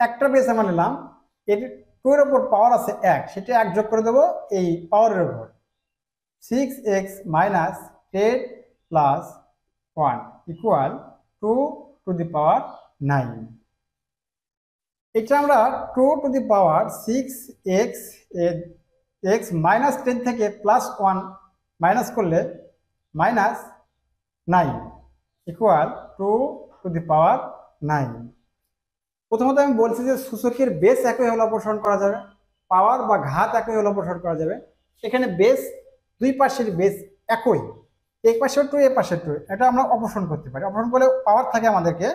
S1: একটা বেস আমরা নিলাম, এর 2 এর উপর পাওয়ার আছে 1, সেটা 1 যোগ করে দেবো এই পাওয়ারের উপর। 6x - 10 plus 1 equal 2 to the power 9। এটা আমরা 2 টু দি পাওয়ার 6x এর এক্স -10 থেকে +1 মাইনাস করলে -9 ইকুয়াল 2⁹9। প্রথমত আমি বলছি যে সূচকের বেস একই হলে অপসারণ করা যাবে, পাওয়ার বা ঘাত একই হলে অপসারণ করা যাবে। এখানে বেস দুই পাশের বেস একই, এক পাশের 2 এ পাশের 2, এটা আমরা অপসারণ করতে পারি। অপসারণ করলে পাওয়ার থাকে আমাদেরকে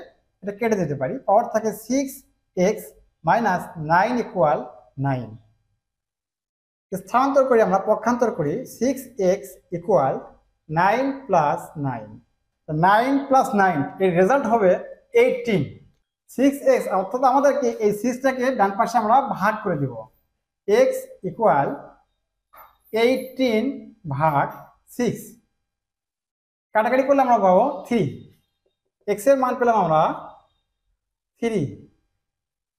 S1: এটা কেটে দিতে পারি। পাওয়ার থাকে 6x - 9 ইকুয়াল 9। স্থানান্তর করি, আমরা পক্ষান্তর করি, 6x ইকুয়াল 9 + 9। 9 + 9 এর রেজাল্ট হবে 18। 6x অর্থাৎ আমাদেরকে এই 6টাকে ডান পাশে আমরা ভাগ করে দিব। x equal 18/6। কাটাকাটি করলে আমরা পাবো 3। x এর মান পেলাম আমরা 3।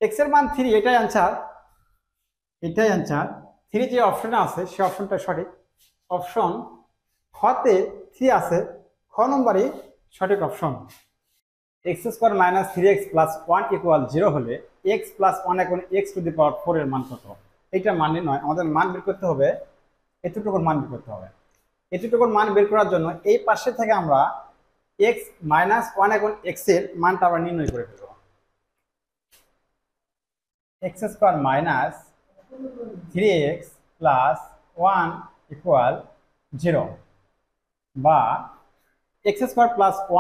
S1: x এর মান 3, এটাই অ্যান্সার। 3 যে অপশনে আছে সেই অপশনটা সঠিক। অপশন খতে 3 আছে, খ নম্বরই সঠিক অপশন। x² - 3x + 1 = 0 হলে x + 1 এখন x⁴ এর মান কত? এইটা মান নয়, আমাদের মান বের করতে হবে, এতটুকুর মান বের করতে হবে। এতটুকুর মান বের করার জন্য এই পাশে থেকে আমরা x - 1 এখন x এর মানটা আমরা নির্ণয় করে ফেলব। x² - 3x + 1 = 0 বা x² +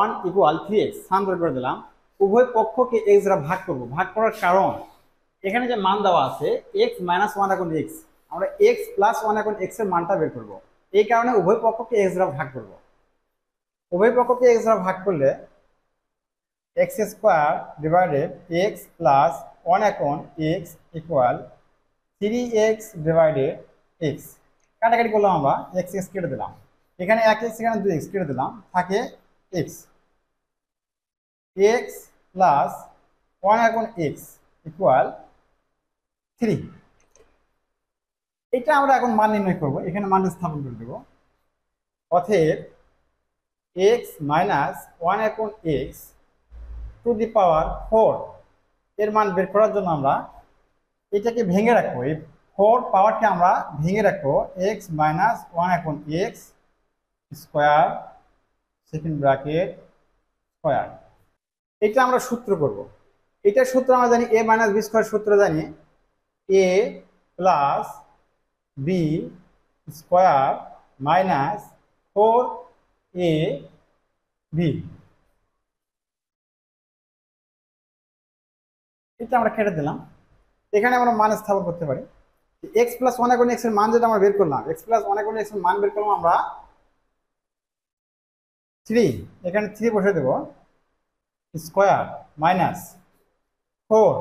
S1: 1 = 3x। স্থানান্তর করে দিলাম, উভয় পক্ষকে x দ্বারা ভাগ করব। ভাগ করার কারণ এখানে যে মান দেওয়া আছে x - 1 এখন x, আমরা x + 1 এখন x এর মানটা বের করব। এই কারণে উভয় পক্ষকে x দ্বারা ভাগ করব। উভয় পক্ষকে x দ্বারা ভাগ করলে x² / x + 1 এখন x = 3x/x। কাটাকাটি করলাম, আমরা x কেটে দিলাম, এখানে 1x এখানে 2x কেটে দিলাম, থাকে x। x + 1 এখন x = 3। এটা আমরা এখন মান নির্ণয় করব, এখানে মান স্থাপন করে দেব। অতএব x - 1 এখন x ⁴ এর মান বের করার জন্য আমরা এটাকে ভেঙে রাখবো, এই 4 পাওয়ারকে আমরা ভেঙে রাখবো। x - 1 এখন x স্কয়ার (স্কয়ার). এটা আমরা সূত্র করব। এটার সূত্র আমরা জানি a - b² সূত্র জানি, a + b² - 4ab। এটা আমরা কেটে দিলাম, এখানে আমরা মান স্থাপন করতে পারি। x + 1 এখন x এর মান যেটা আমরা বের করলাম, x + 1 এখন x এর মান বের করলাম আমরা 3, এখানে 3 বসে দেব, স্কয়ার (4).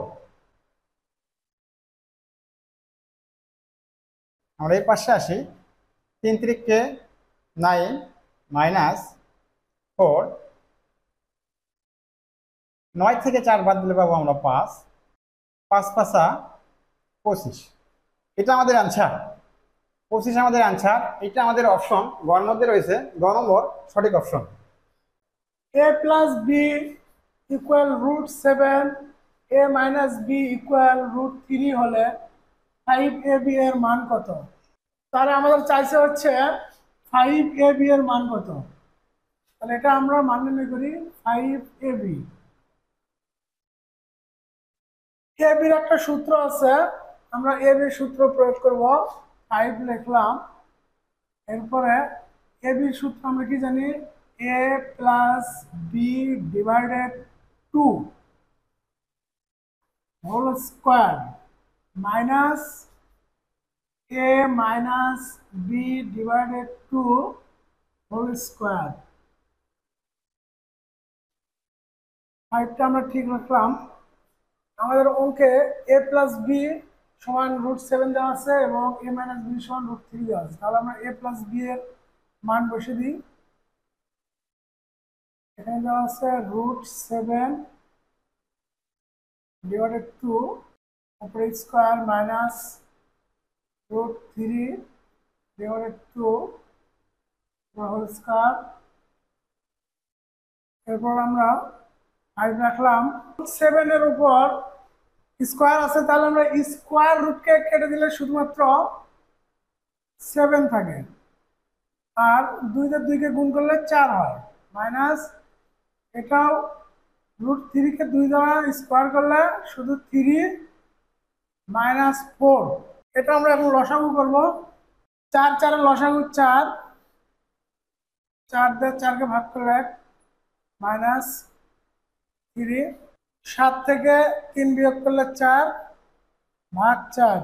S1: আমরা এই পাশে আসি, 3 × 3 = 9 -4, 9 থেকে 4 বাদ দিলে পাবো আমরা 5, 5 × 5 = 25। এটা আমাদের অ্যান্সার, 25 আমাদের অ্যান্সার। এটা আমাদের অপশন গর মধ্যে রয়েছে, গ নম্বর সঠিক option.
S2: a + b = √7, a - b = √3 হলে 5ab এর মান কত? তাহলে আমাদের চাইছে হচ্ছে 5ab এর মান কত। তাহলে এটা আমরা মান নির্ণয় করি 5ab। ab এর একটা সূত্র আছে, আমরা ab এর সূত্র প্রয়োগ করব। 5 লিখলাম, এরপরে ab এর সূত্র আমরা কি জানি, a + b / 2 whole square minus a - b / 2 whole square. 5টা আমরা ঠিক রাখলাম। আমাদের অঙ্কে a + b = √7 দেওয়া আছে এবং a - b = √3 দেওয়া আছে। তাহলে আমরা a + b এর মান বসে দিই। এখানে দেওয়া আছে √7 / 2 উপরে স্কয়ার মাইনাস √3 / 2 হোল স্কয়ার। এরপর আমরা 5 রাখলাম, 7 এর উপর স্কয়ার আছে, তাহলে আমরা স্কয়ার রুটকে কেটে দিলে শুধুমাত্র 7 থাকে, আর 2 দিয়ে 2 কে গুণ করলে 4 হয়, মাইনাস এটাও √3 কে 2 দ্বারা স্কোয়ার করলে শুধু 3 মাইনাস 4। এটা আমরা এখন লসাগু করব। 4 4 এর লসাগু 4, 4 দিয়ে 4 কে ভাগ করলে 1, মাইনাস 3। 7 থেকে 3 বিয়োগ করলে 4, ভাগ 4,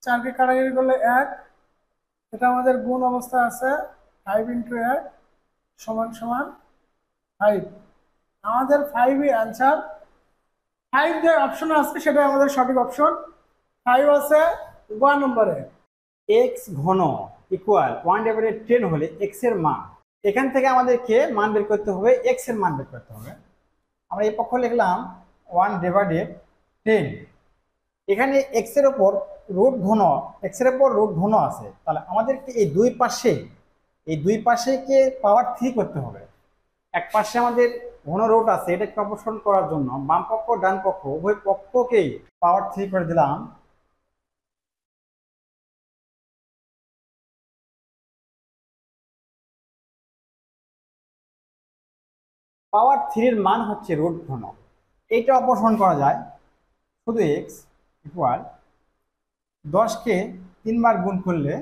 S2: 4 কে কাটাকাটি করলে 1। এটা আমাদের গুণ অবস্থা আছে, 5 × 1 সমান সমান 5। আমাদের 5ই অ্যান্সার। 5 যে অপশন আছে সেটাই আমাদের সঠিক অপশন। 5 আছে 1 নম্বরে।
S1: এক্স ঘন ইকুয়াল 1/10 হলে এক্স এর মান, এখান থেকে আমাদেরকে মান বের করতে হবে, এক্স এর মান বের করতে হবে। আমরা এই পক্ষ লিখলাম 1/10। এখানে এক্স এর উপর রুট ঘন, এক্স এর উপর রুট ঘন আছে, তাহলে আমাদেরকে এই দুই পাশেকে পাওয়ার 3 করতে হবে। এক পাশে আমাদের ঘন রুট আছে, এটাকে অপসারণ করার জন্য বাম পক্ষ ডান পক্ষ উভয় পক্ষকেই পাওয়ার 3 করে দিলাম। পাওয়ার 3 এর মান হচ্ছে রুট ঘন, এইটা অপসারণ করা যায়। শুধু এক্স ইকুয়াল 10কে 3 বার গুণ করলে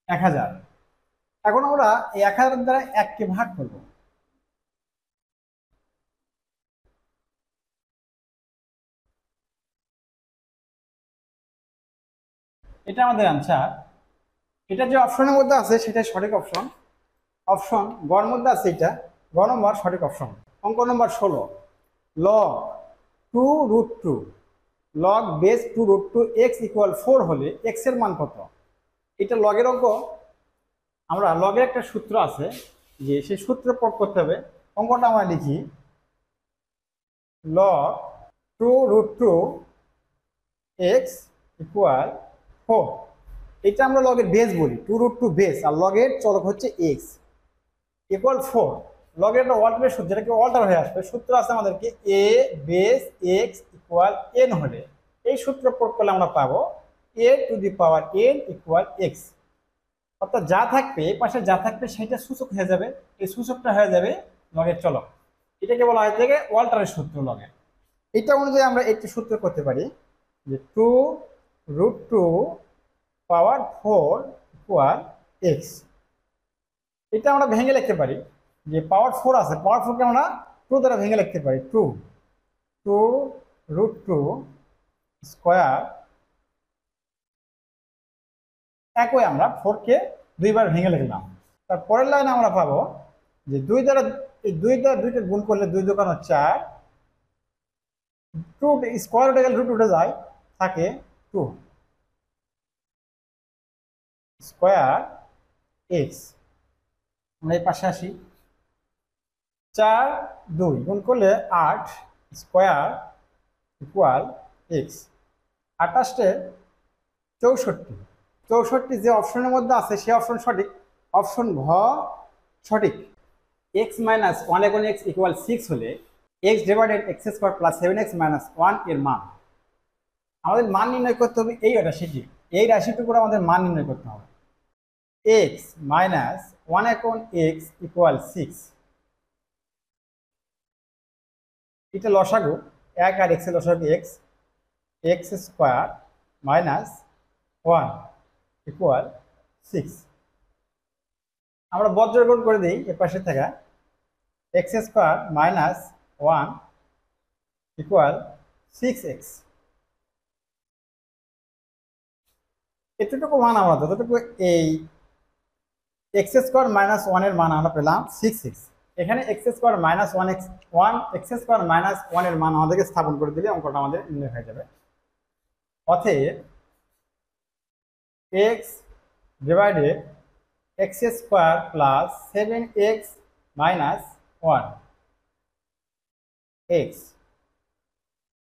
S1: 1000। এখন আমরা এই 1000 দ্বারা 1কে ভাগ করব। এটা আমাদের আনসার। এটা যে অপশনের মধ্যে আছে সেটাই সঠিক অপশন। অপশন গড় মধ্যে আছে, এটা গ নম্বর সঠিক অপশন। অঙ্ক নম্বর 16, log 2√2 log base 2√2 x equal 4 হলে এক্স এর মান কত? এটা লগের অঙ্ক। আমরা লগের একটা সূত্র আছে, যে সেই সূত্র প্রয়োগ করতে হবে। অঙ্কটা আমরা লিখি, লগ 2√2 এক্স ইকুয়াল 4। এটা আমরা লগের বেস বলি, 2√2 বেস, আর লগের চলক হচ্ছে এক্স ইকুয়াল 4। লগের একটা অল্টারের সূত্র, যেটাকে অল্টার হয়ে আসবে। সূত্র আছে আমাদেরকে এ বেস এক্স ইকুয়াল এন হলে, এই সূত্র প্রয়োগ করলে আমরা পাবো a⁴n ইকুয়াল এক্স। অর্থাৎ যা থাকবে এই পাশে যা থাকবে সেটা সূচক হয়ে যাবে, এই সূচকটা হয়ে যাবে লগের চলক। এটাকে বলা হয় থেকে অল্টারের সূত্র লগের। এটা অনুযায়ী আমরা একটি সূত্র করতে পারি, যে 2√2 পাওয়ার 4 ইকুয়াল এক্স। এটা আমরা ভেঙে লিখতে পারি, যে পাওয়ার 4 আছে, পাওয়ার 4কে আমরা 2 দ্বারা ভেঙে লিখতে পারি। 2√2 স্কোয়ার। একই আমরা 4কে 2 বার ভেঙে লিখলাম। তারপরের লাইনে আমরা পাবো যে 2 দ্বারা, এই 2 দ্বারা 2কে গুণ করলে 2 × 4, 2 স্কোয়ার উঠে গেলে রুট উঠে যায়, থাকে 2 স্কোয়ার এক্স। আমরা এই পাশে আসি, 4 2 গুণ করলে 8 স্কোয়ার ইকুয়াল এক্স। 28 64। 64 যে অপশনের মধ্যে আছে সে অপশন সঠিক, অপশন ঘ সঠিক। এক্স মাইনাস 1 এক্স ইকুয়াল 6 হলে x divided x square plus 7x minus 1 এর মান। আমাদের মান নির্ণয় করতে হবে এই রাশিটি, এই রাশিটুকুর আমাদের মান নির্ণয় করতে হবে। এক্স মাইনাস 1 এক্স ইকুয়াল 6, এটা লসাগু 1 আর এক্স এর লসাগু x, x square minus 1 equal 6। আমরা বজ্রগুণ করে দিই এর পাশে থাকা, x square minus 1 equal 6x। এতটুকু মান আমরা যতটুকু এই এক্স স্কোয়ার মাইনাস 1 এর মান আমরা পেলাম 6x। এখানে x square minus 1 x square minus 1 এর মান আমাদেরকে স্থাপন করে দিলে অঙ্কটা আমাদের নির্ণয় হয়ে যাবে। অতএব x divided x square plus 7x minus 1 x,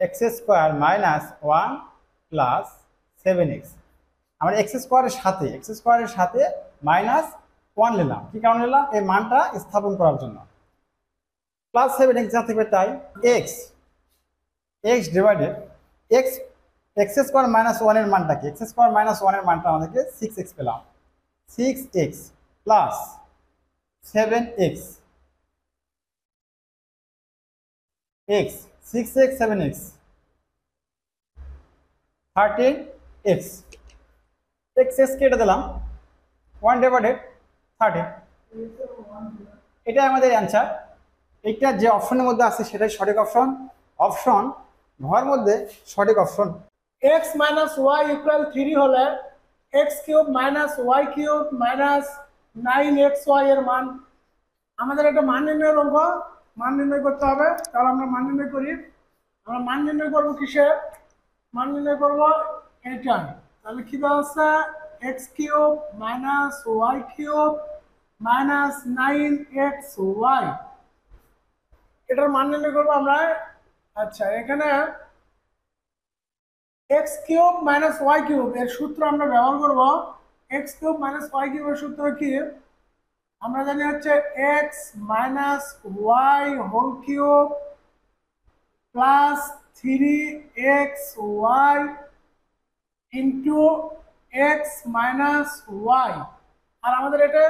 S1: x square minus 1 plus 7x। আমরা এক্স স্কোয়ারের সাথে মাইনাস 1 নিলাম, কি কারণে নিলাম? এই মানটা স্থাপন করার জন্য। প্লাস 7x যা থাকবে তাই। X divided x square minus ওয়ানের মানটা কি? এক্স স্কোয়ার মাইনাস ওয়ানের মানটা আমাদেরকে 6x পেলাম। 6x plus 7x x 6x 7x 13x x কেটে দিলাম 1/13। এটাই আমাদের অ্যান্সার। এটা যে অপশনের মধ্যে আছে সেটাই সঠিক অপশন। অপশন ঘর মধ্যে সঠিক option.
S2: X minus y equal 3 হলে x cube minus y cube minus 9xy এর মান, আমাদের একটা মান নির্ণয়ের অঙ্ক, মান নির্ণয় করতে হবে। তাহলে আমরা মান নির্ণয় করি। আমরা মান নির্ণয় করবো কিসে? মান নির্ণয় করবো এটা। তাহলে কি দেওয়া আছে? X cube minus y cube minus 9xy, এটার মান নির্ণয় করবো আমরা। আচ্ছা, এখানে x cube minus y cube এর সূত্র আমরা ব্যবহার করব। এক্স কিউব মাইনাস ওয়াই কিউবের সূত্র কি? আমরা জানি হচ্ছে x minus y whole cube plus 3xy into x minus y, আর আমাদের এটা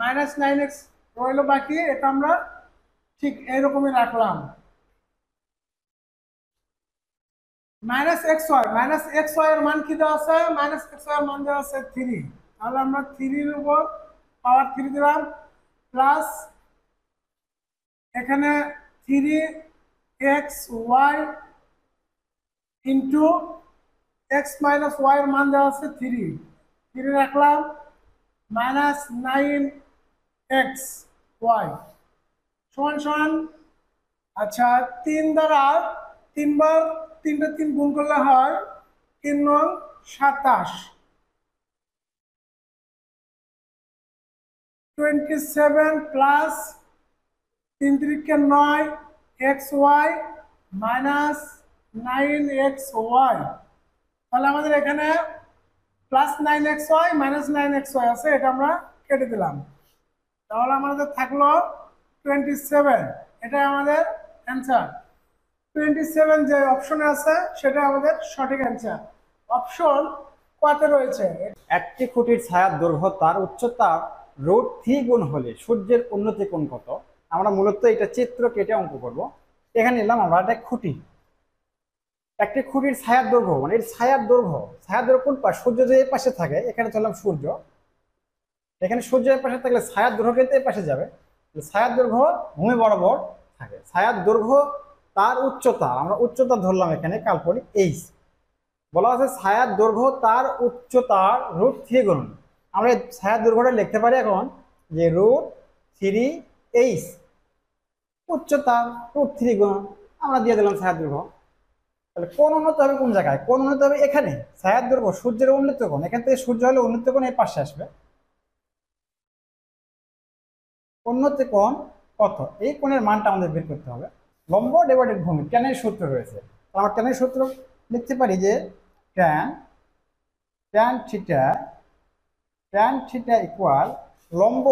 S2: মাইনাস 9x রইল বাকি। এটা আমরা ঠিক এইরকমই রাখলাম। মাইনাস এক্স ওয়াই এর মান কি দেওয়া আছে? মাইনাস এক্স ওয়াই এর মান দেওয়া আছে 3। তাহলে আমরা 3 এর উপর পাওয়ার 3 দিলাম, প্লাস এখানে 3xy into x minus Y এর মান দেওয়া আছে 3 রাখলাম, মাইনাস 9xy সমান সমান। আচ্ছা, 3 দ্বারা 3 বার 3 গুণ করলে হয় 3 নং 27, 27 প্লাস 3 3 9 xy মাইনাস 9xy। তাহলে আমাদের এখানে প্লাস 9xy মাইনাস 9xy আছে, এটা আমরা কেটে দিলাম। তাহলে আমাদের থাকলো 27। এটা আমাদের অ্যান্সার। 27 যে অপশনে আছে সেটা আমাদের সঠিক অ্যান্সার। অপশন কতে রয়েছে?
S1: একটি খুঁটির ছায়ার দৈর্ঘ্য তার উচ্চতার √3 গুণ হলে সূর্যের উন্নতি কোণ কত? আমরা মূলত এটা চিত্র কেটে অঙ্ক করব। এখানে নিলাম আমরা একটা খুঁটি। একটি খুঁটির ছায়ার দৈর্ঘ্য মানে এর ছায়ার দৈর্ঘ্য কোন পাশ? সূর্য যে এই পাশে থাকে, এখানে চললাম সূর্য, এখানে সূর্য এর পাশে থাকলে ছায়ার দৈর্ঘ্য কিন্তু এই পাশে যাবে। ছায়ার দৈর্ঘ্য ভূমি বরাবর থাকে। ছায়ার দৈর্ঘ্য তার উচ্চতা, আমরা উচ্চতা ধরলাম এখানে কাল্পনিক এইচ। বলা আছে ছায়ার দৈর্ঘ্য তার উচ্চতার √3 গুণ। আমরা ছায়ার দৈর্ঘ্যটা লিখতে পারি এখন যে √3h, উচ্চতা √3 গুণ, আমরা দিয়ে দিলাম ছায়ার দৈর্ঘ্য। তাহলে কোন উন্নত হবে কোন জায়গায়? কোন উন্নত হবে এখানে। ছায়ার দৈর্ঘ্য সূর্যের উন্নত কোণ, এখান থেকে সূর্য হলে উন্নত কোণ এই পাশে আসবে। উন্নত কোণ কত? এই কোণের মানটা আমাদের বের করতে হবে। লম্ব ডিভাইডেড ভূমি, ট্যানের সূত্র রয়েছে। আমরা ট্যানের সূত্র লিখতে পারি যে ট্যান থিটা ইকুয়াল লম্ব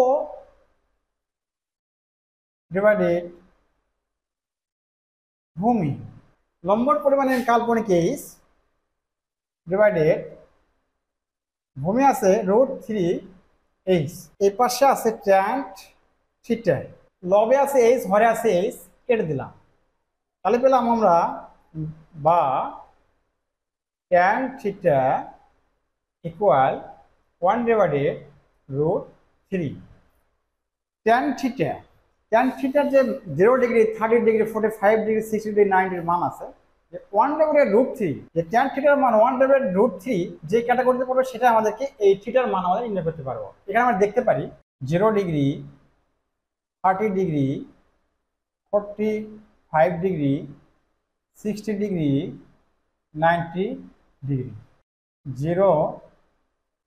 S1: ডিভাইডেড ভূমি। লম্বর পরিমাণের কাল্পনিক এইচ ডিভাইডেড ভূমি আছে √3h, এই পাশে আছে ট্যান থিটা, লবে আছে এইচ, হরে আছে এইচ, কেটে দিলাম। তাহলে পেলাম আমরা বা ট্যান থিটা ইকুয়াল 1/√3। ট্যান থিটার যে 0 ডিগ্রি, 30 ডিগ্রি, 45 ডিগ্রি, 60 ডিগ্রি, 90 মান আছে, যে 1/√3, যে ট্যান থিটার মান 1/√3 যে ক্যাটাগরিতে পড়বে সেটা আমাদেরকে এই থিটার মান আমাদের নির্ণয় করতে পারবো। এখানে আমরা দেখতে পারি 0 degree, 30 degree, 45 degree, 60 degree, 90 degree, 0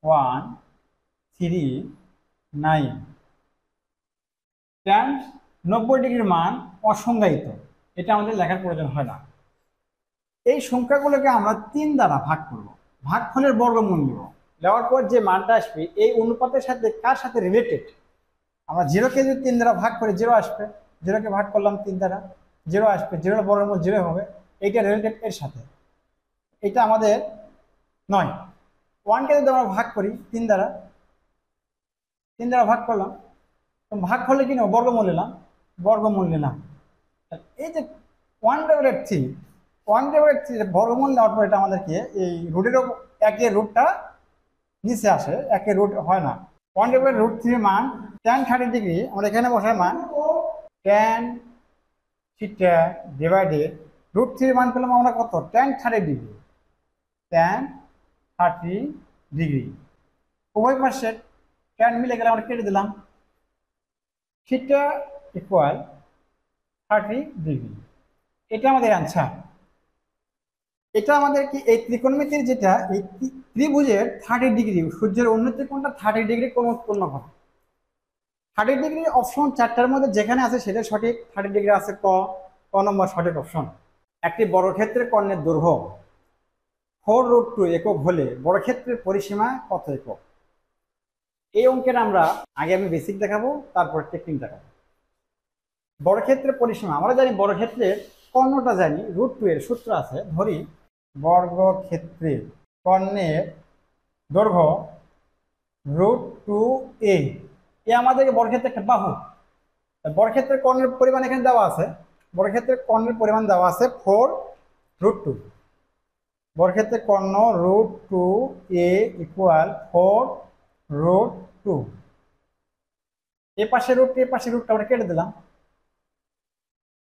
S1: 1 3 9। Tan 90 ডিগ্রির মান অসংজ্ঞায়িত, এটা আমাদের লেখার প্রয়োজন হয় না। এই সংখ্যাগুলোকে আমরা 3 দ্বারা ভাগ করব, ভাগফলের বর্গমূল নেব, নেওয়ার পর যে মানটা আসবে এই অনুপাতের সাথে কার সাথে রিলেটেড। আমরা 0কে যদি 3 দ্বারা ভাগ করে 0 আসবে, 0কে ভাগ করলাম 3 দ্বারা 0 আসবে, 0 বর্গমূল 0 হবে, এইটা রিলেটেড এর সাথে। এটা আমাদের 9। 1কে যদি আমরা ভাগ করি 3 দ্বারা, 3 দ্বারা ভাগ করলাম, তো ভাগ করলে কি না বর্গমূল নিলাম, বর্গমূল নিলাম। এই যে 1/3, 1/3 বর্গমূল নেওয়ার পর এটা আমাদেরকে এই রুটের একের রুটটা নিচে আসে, একের রুট হয় না। 1/√3 মান tan 30°, আমরা এখানে বসাই মান tan থিটা ডিভাইডেড √3 মান পেলাম আমরা কত, tan 30°, tan 30°। উভয় পাশে tan মিলে গেলে আমরা কেটে দিলাম, থিটা ইকুয়াল 30°। এটা আমাদের অ্যান্সার। এটা আমাদের কি এই ত্রিকোণমিতির যেটা এই ত্রিভুজের 30°, সূর্যের উন্নতি কোণটা 30° কোণ উৎপন্ন করে। 30° অপশন 4টার মধ্যে যেখানে আছে সেটা সঠিক। 30° আছে ক নম্বর সঠিক অপশন। একটি বর্গক্ষেত্রের কর্ণের দৈর্ঘ্য 4√2 একক হলে বর্গক্ষেত্রের পরিসীমা কত একক? এই অঙ্কের আমরা আগে আমি বেসিক দেখাবো, তারপর টেকনিক দেখাবো। বর্গক্ষেত্রের পরিসীমা আমরা জানি, বর্গক্ষেত্রের কর্ণটা জানি, √2 এর সূত্র আছে। ধরি বর্গক্ষেত্রের কর্ণের দৈর্ঘ্য √2a, এ আমাদেরকে বর্গক্ষেত্রের একটা বাহু। বর্গক্ষেত্রের কর্ণের পরিমাণ এখানে দেওয়া আছে, বর্গক্ষেত্রের কর্ণের পরিমাণ দেওয়া আছে 4√2। বর্গক্ষেত্রের কর্ণ √2a ইকুয়াল 4√2। এ পাশে রুট, এ পাশে রুটটা আমরা কেটে দিলাম,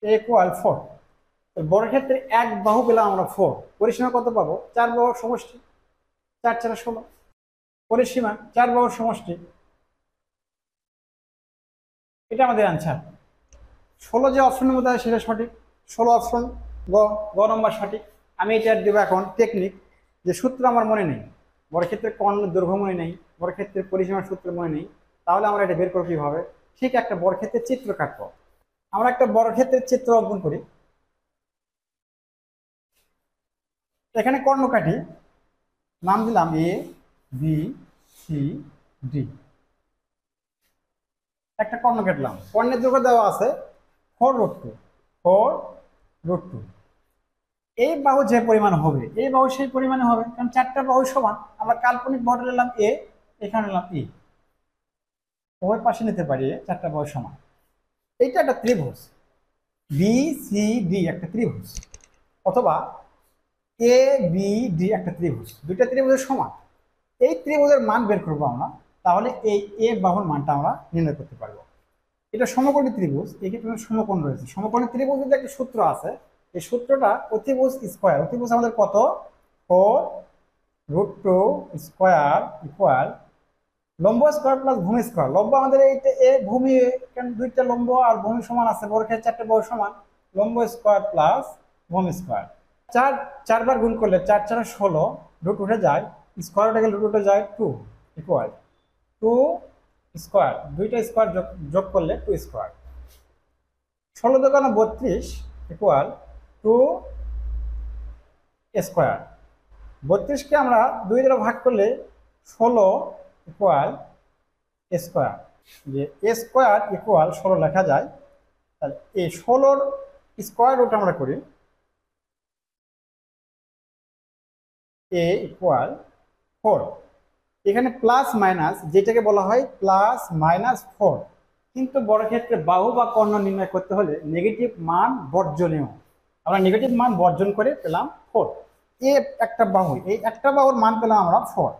S1: ইকুয়াল 4। বর্গক্ষেত্রের এক বাহু পেলাম আমরা 4। পরিসীমা কত পাবো? 4 বাহুর সমষ্টি, 4 4 16। পরিসীমা 4 বাহুর সমষ্টি, এটা আমাদের আনসার। 16 যে অপশনের মধ্যে আছে সেটা সঠিক, 16 অপশন গ নম্বর সঠিক। আমি এটা দেবো এখন টেকনিক, যে সূত্র আমার মনে নেই, বর্গক্ষেত্রের কর্ণের দৈর্ঘ্য মনে নেই, বর্গক্ষেত্রের পরিসীমার সূত্র মনে নেই, তাহলে আমরা এটা বের করবো কিভাবে? ঠিক একটা বর্গক্ষেত্রের চিত্র কাটবো। আমরা একটা বর্গক্ষেত্রের চিত্র অঙ্কন করি। এখানে কর্ণ কাটি, নাম দিলাম এ বি সি ডি। একটা কর্ণ কাটলাম, কর্ণের দৈর্ঘ্য দেওয়া আছে 4√2, 4√2। এই বাহু যে পরিমাণ হবে এই বাহু সেই পরিমাণে হবে, কারণ 4টা বাহু সমান। আমরা কাল্পনিক বাহুটা নিলাম এ, এখানে নিলাম ই, উভয় পাশে নিতে পারি, 4টা বাহু সমান। এইটা একটা ত্রিভুজ, বি সি ডি একটা ত্রিভুজ, অথবা এ বি ডি একটা ত্রিভুজ, দুইটা ত্রিভুজের সমান। এই ত্রিভুজের মান বের করবো আমরা, তাহলে এই এ বাহুর মানটা আমরা নির্ণয় করতে পারবো। এটা সমকোণী ত্রিভুজ, এক্ষেত্রে সমকোণ রয়েছে। সমকোণী ত্রিভুজের একটা সূত্র আছে, এই সূত্রটা অতিভুজ স্কয়ার। অতিভুজ আমাদের কত? 4√2 স্কয়ার ইকুয়াল লম্ব স্কয়ার প্লাস ভূমি স্কয়ার। লম্ব আমাদের এইটা এ, ভূমি কেন দুইটা লম্ব আর ভূমি সমান আছে, বর্গক্ষেত্রের 4টা বাহু সমান। লম্ব স্কয়ার প্লাস ভূমি স্কয়ার, 4 বার গুণ করলে 4 4 16, রুট উঠে যায়, স্কয়ার উঠে গেলে রুট উঠে যায় 2 ইকুয়াল 2 স্কয়ার, দুইটা স্কয়ার যোগ করলে 2 স্কয়ার। 16 × 32 equal 2 square. 32কে আমরা 2 দ্বারা ভাগ করলে 16 ইকুয়াল স্কয়ার। যে এ স্কয়ার ইকুয়াল 16 লেখা যায়। তাহলে এই 16-র স্কয়ার রুট আমরা করি, এ ইকুয়াল 4। এখানে প্লাস মাইনাস, যেটাকে বলা হয় প্লাস মাইনাস 4, কিন্তু বর্গক্ষেত্রে বাহু বা কর্ণ নির্ণয় করতে হলে নেগেটিভ মান বর্জনীয়। আমরা নেগেটিভ মান বর্জন করে পেলাম 4। এ একটা বাহু, এই একটা বাহুর মান পেলাম আমরা 4।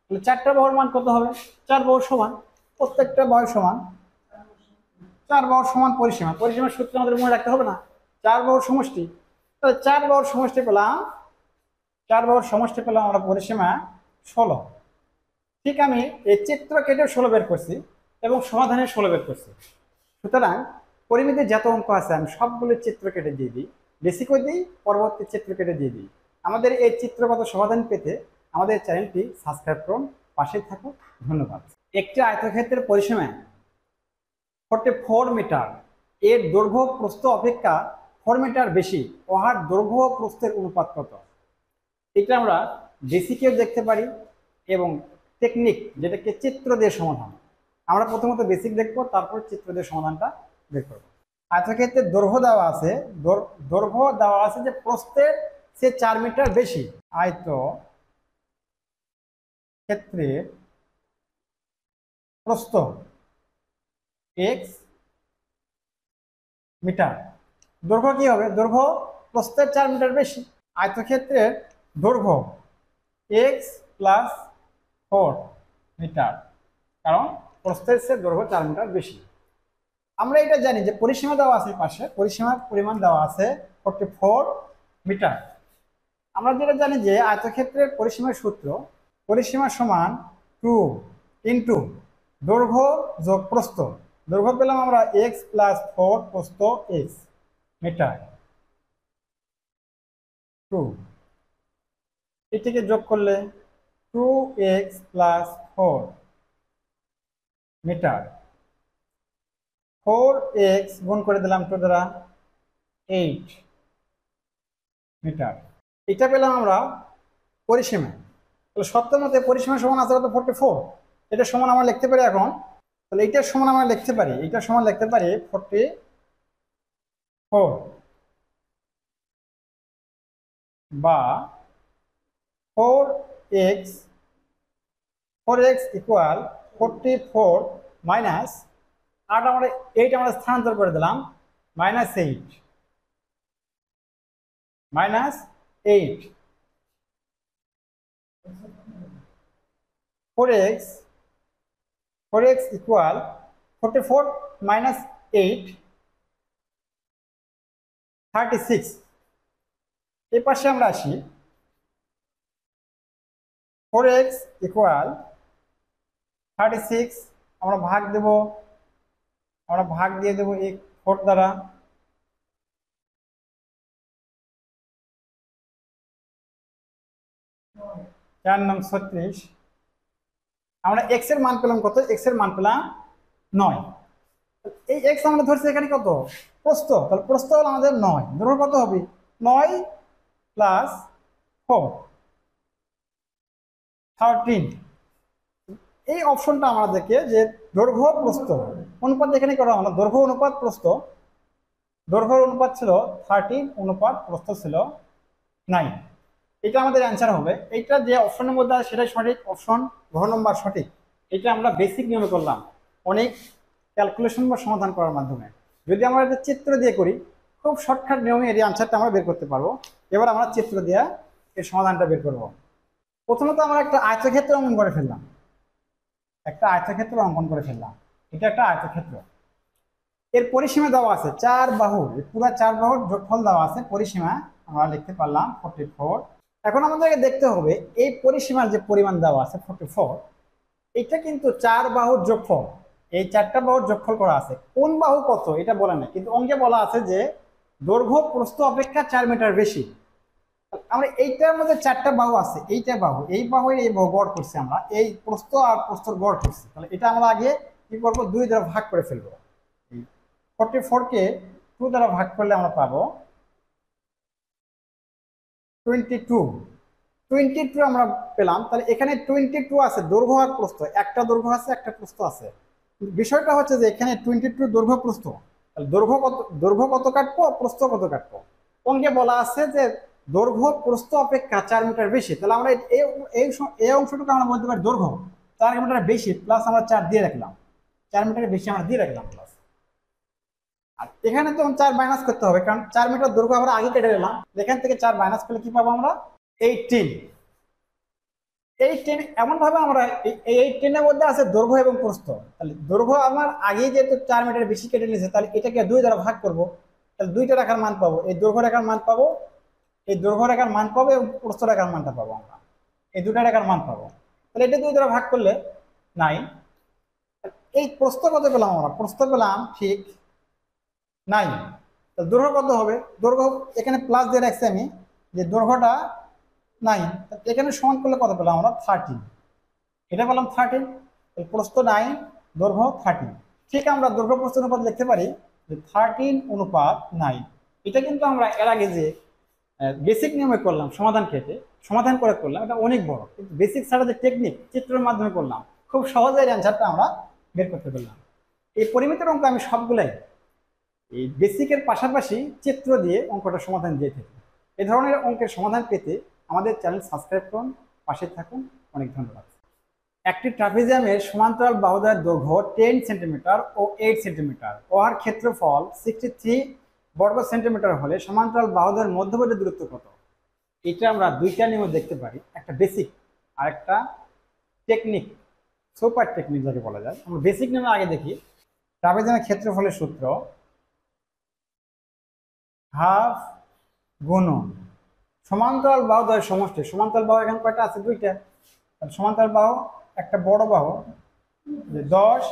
S1: তাহলে 4টা বাহুর মান কত হবে? 4 বাহু সমান, প্রত্যেকটা বাহু সমান 4 বাহুর সমান পরিসীমা। পরিসীমার সূত্র আমাদের মনে রাখতে হবে না, 4 বাহুর সমষ্টি। তাহলে 4 বাহুর সমষ্টি পেলাম, 4 বাহুর সমষ্টি পেলাম আমরা পরিসীমা 16। ঠিক আমি এই চিত্র কেটে 16 বের করছি এবং সমাধানে 16 বের করছি। সুতরাং পরিমিতির যত অঙ্ক আছে আমি সবগুলো চিত্র কেটে দিয়ে দিই, বেসিকও দিই, পরবর্তী চিত্র কেটে দিয়ে দিই। আমাদের এই চিত্রগত সমাধান পেতে আমাদের চ্যানেলটি সাবস্ক্রাইব করুন, পাশেই থাকুন। ধন্যবাদ। একটি আয়তক্ষেত্রের পরিসীমা 44 মিটার, এর দৈর্ঘ্য প্রস্থ অপেক্ষা 4 মিটার বেশি, উহার দৈর্ঘ্য প্রস্থের অনুপাত কত? এটা আমরা বেসিকেও দেখতে পারি এবং টেকনিক, যেটাকে চিত্র দিয়ে সমাধান। আমরা প্রথমত বেসিক দেখবো, তারপর চিত্র দিয়ে সমাধানটা বের করবো। আয়তক্ষেত্রের দৈর্ঘ্য দেওয়া আছে, দৈর্ঘ্য দেওয়া আছে যে প্রস্থের সে 4 মিটার বেশি। আয়ত ক্ষেত্রের প্রস্থ x মিটার, দৈর্ঘ্য কি হবে? দৈর্ঘ্য প্রস্থের 4 মিটার বেশি। আয়তক্ষেত্রের দৈর্ঘ্য x প্লাস 4 মিটার, কারণ প্রস্থের চেয়ে দৈর্ঘ্য 4 মিটার বেশি। আমরা এটা জানি যে পরিসীমা দেওয়া আছে, পাশে পরিসীমার পরিমাণ দেওয়া আছে 44 মিটার। আমরা যেটা জানি যে আয়তক্ষেত্রের পরিসীমার সূত্র, পরিসীমা সমান 2 ইন্টু দৈর্ঘ্য যোগ প্রস্থ। দৈর্ঘ্য পেলাম আমরা x প্লাস 4, প্রস্থ x মিটার, 2 এটিকে যোগ করলে 2x প্লাস 4 মিটার, 4x গুণ করে দিলাম 2 দ্বারা 8 মিটার। এটা পেলাম আমরা পরিসীমা। তাহলে সত্যের মধ্যে পরিসীমা সমান আছে কত? 44। এটা সমান আমরা লিখতে পারি এখন, তাহলে এইটার সমান আমরা লিখতে পারি, এইটার সমান লিখতে পারি 44 বা 4x ইকুয়াল 44 মাইনাস 8, আমরা 8 আমরা স্থানান্তর করে দিলাম, -8 4x ইকুয়াল 44 মাইনাস 8 36। এই পাশে আমরা আসি, 4x ইকুয়াল 36, আমরা ভাগ দিয়ে দেব এই 4 দ্বারা, চার নাম 36। আমরা x এর মান পেলাম কত? x এর মান পেলাম 9। এই x আমরা ধরছি এখানে কত? প্রস্থ। তাহলে প্রস্থ হলো আমাদের 9, দৈর্ঘ্য কত হবে? 9 প্লাস 4 13। এই অপশনটা আমাদেরকে যে দৈর্ঘ্য প্রস্থ অনুপাত এখানে করা হলো, দৈর্ঘ্য অনুপাত প্রস্থ, দৈর্ঘ্যের অনুপাত ছিল 13, অনুপাত প্রস্থ ছিল 9। এটা আমাদের অ্যান্সার হবে। এইটা যে অপশনের মধ্যে আছে সেটাই সঠিক, অপশন ঘ নম্বর সঠিক। এটা আমরা বেসিক নিয়মে করলাম, অনেক ক্যালকুলেশন বা সমাধান করার মাধ্যমে। যদি আমরা এটা চিত্র দিয়ে করি, খুব শর্টকাট নিয়মে এর অ্যান্সারটা আমরা বের করতে পারবো। এবার আমরা চিত্র দিয়ে এর সমাধানটা বের করব। প্রথমত আমরা একটা আয়তক্ষেত্র অঙ্কন করে ফেললাম, এটা একটা আয়তক্ষেত্র। এর পরিসীমা দেওয়া আছে 4 বাহুর, পুরো 4 বাহুর যোগফল দেওয়া আছে, পরিসীমা আমরা লিখতে পারলাম 44। এখন আমাদেরকে দেখতে হবে এই পরিসীমার যে পরিমাণ দেওয়া আছে 44, এটা কিন্তু 4 বাহুর যোগফল, এই 4টা বাহুর যোগফল করা আছে। কোন বাহু কত এটা বলে না, কিন্তু অঙ্কে বলা আছে যে দৈর্ঘ্য প্রস্থ অপেক্ষা 4 মিটার বেশি। আমরা এইটার মধ্যে 4টা বাহু আছে, এইটা বাহু, এই বাহুর এই বাহু গড় করছি, আমরা এই প্রস্থ আর প্রস্থর গড় করছি। তাহলে এটা আমরা আগে কি করবো? 2 দ্বারা ভাগ করে ফেলবো। 44 কে 2 দ্বারা ভাগ করলে আমরা পাবো 22 আমরা পেলাম। তাহলে এখানে 22 আছে, দৈর্ঘ্য আর প্রস্থ, একটা দৈর্ঘ্য আছে একটা প্রস্থ আছে। বিষয়টা হচ্ছে যে এখানে 22 দৈর্ঘ্য প্রস্থ, তাহলে দৈর্ঘ্য কত কাটবো, প্রস্থ কত কাটবো? অঙ্কে বলা আছে যে দৈর্ঘ্য প্রস্থ অপেক্ষা 4 মিটার বেশি। তাহলে আমরা এই অংশটুকু আমরা বলতে পারি দৈর্ঘ্য 4 মিটার বেশি, প্লাস আমরা 4 দিয়ে রাখলাম, 4 মিটার বেশি আমরা দিয়ে রাখলাম প্লাস। আর এখানে তো 4 মাইনাস করতে হবে, কারণ 4 মিটার দৈর্ঘ্য আমরা আগে কেটে নিলাম। এখান থেকে 4 মাইনাস করলে কি পাবো আমরা? 18। এমন ভাবে আমরা এই 18 এর মধ্যে আছে দৈর্ঘ্য এবং প্রস্থ। তাহলে দৈর্ঘ্য আমার আগে যেহেতু 4 মিটার বেশি কেটে নিয়েছে, তাহলে এটাকে 2 দ্বারা ভাগ করব, তাহলে 2টা রেখার মান পাবো, এই দৈর্ঘ্য রেখার মান পাবো, এই দৈর্ঘ্য রেখার মান পাবো এবং প্রস্থ রেখার মানটা পাবো, আমরা এই 2টা রেখার মান পাবো। তাহলে এটা 2 দ্বারা ভাগ করলে 9। এই প্রস্থ কত পেলাম? আমরা প্রস্থ পেলাম ঠিক 9। তাহলে দৈর্ঘ্য কত হবে? দৈর্ঘ্য এখানে প্লাস দিয়ে রাখছি আমি, যে দৈর্ঘ্যটা 9, এখানে সমান করলে কত পেলাম আমরা? 13। এটা পেলাম 13, প্রস্থ 9, দৈর্ঘ্য 13। ঠিক আমরা দৈর্ঘ্য প্রস্থ অনুপাত লিখতে পারি যে 13 অনুপাত 9। এটা কিন্তু আমরা এর আগে যে বেসিক নিয়মে করলাম, সমাধান করে করলাম, এটা অনেক বড়, কিন্তু বেসিক ছাড়া যে টেকনিক চিত্রের মাধ্যমে করলাম, খুব সহজে এর অ্যান্সারটা আমরা বের করতে পারলাম। এই পরিমিতির অঙ্ক আমি সবগুলাই এই বেসিকের পাশাপাশি চিত্র দিয়ে অঙ্কটা সমাধান দিয়ে থাকি। এই ধরনের অঙ্কের সমাধান পেতে আমাদের চ্যানেল সাবস্ক্রাইব করুন, পাশে থাকুন। অনেক ধন্যবাদ। একটি ট্রাপিজিয়ামের সমান্তরাল বাহুদ্বয়ের দৈর্ঘ্য 10 সেন্টিমিটার ও 8 সেন্টিমিটার ও আর ক্ষেত্রফল 63 বর্গ সেন্টিমিটার হলে সমান্তরাল বাহুদ্বয়ের মধ্যবর্তী দূরত্ব কত? এটা আমরা দুইটা নিয়ম দেখতে পারি, একটা বেসিক আর একটা টেকনিক, সুপার টেকনিক যাকে বলা যায়। আমরা বেসিক নিয়মে আগে দেখি। ট্রাপিজিয়ামের ক্ষেত্রফলের সূত্র হাফ গুণন সমান্তরাল বাহুদ্বয়ের সমষ্টি। সমান্তরাল বাহু এখানে কয়টা আছে? দুইটা। সমান্তরাল বাহু একটা বড় বাহু 10,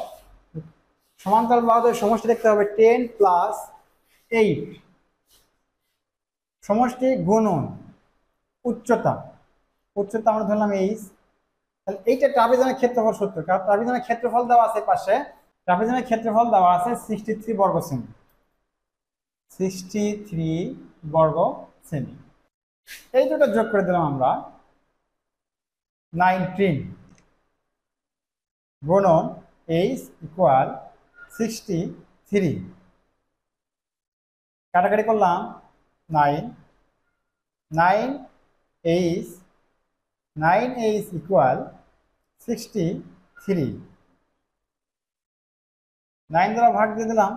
S1: সমান্তরাল বাহুদ্বয়ের সমষ্টি দেখতে হবে 10 প্লাস 8, সমষ্টি গুণন উচ্চতা। উচ্চতা আমরা ধরলাম h। তাহলে এইটা ট্রাপিজিয়ামের ক্ষেত্রফল সূত্র। কারণ ট্রাপিজিয়ামের ক্ষেত্রফল দেওয়া আছে পাশে, ট্রাপিজিয়ামের ক্ষেত্রফল দেওয়া আছে 63 বর্গ সেমি। 63 বর্গ সেমি। এই দুটো যোগ করে দিলাম আমরা 19 গুণন h ইকুয়াল 63। কাটাকাটি করলাম 9h ইকুয়াল 63। 9 দ্বারা ভাগ দিয়ে দিলাম,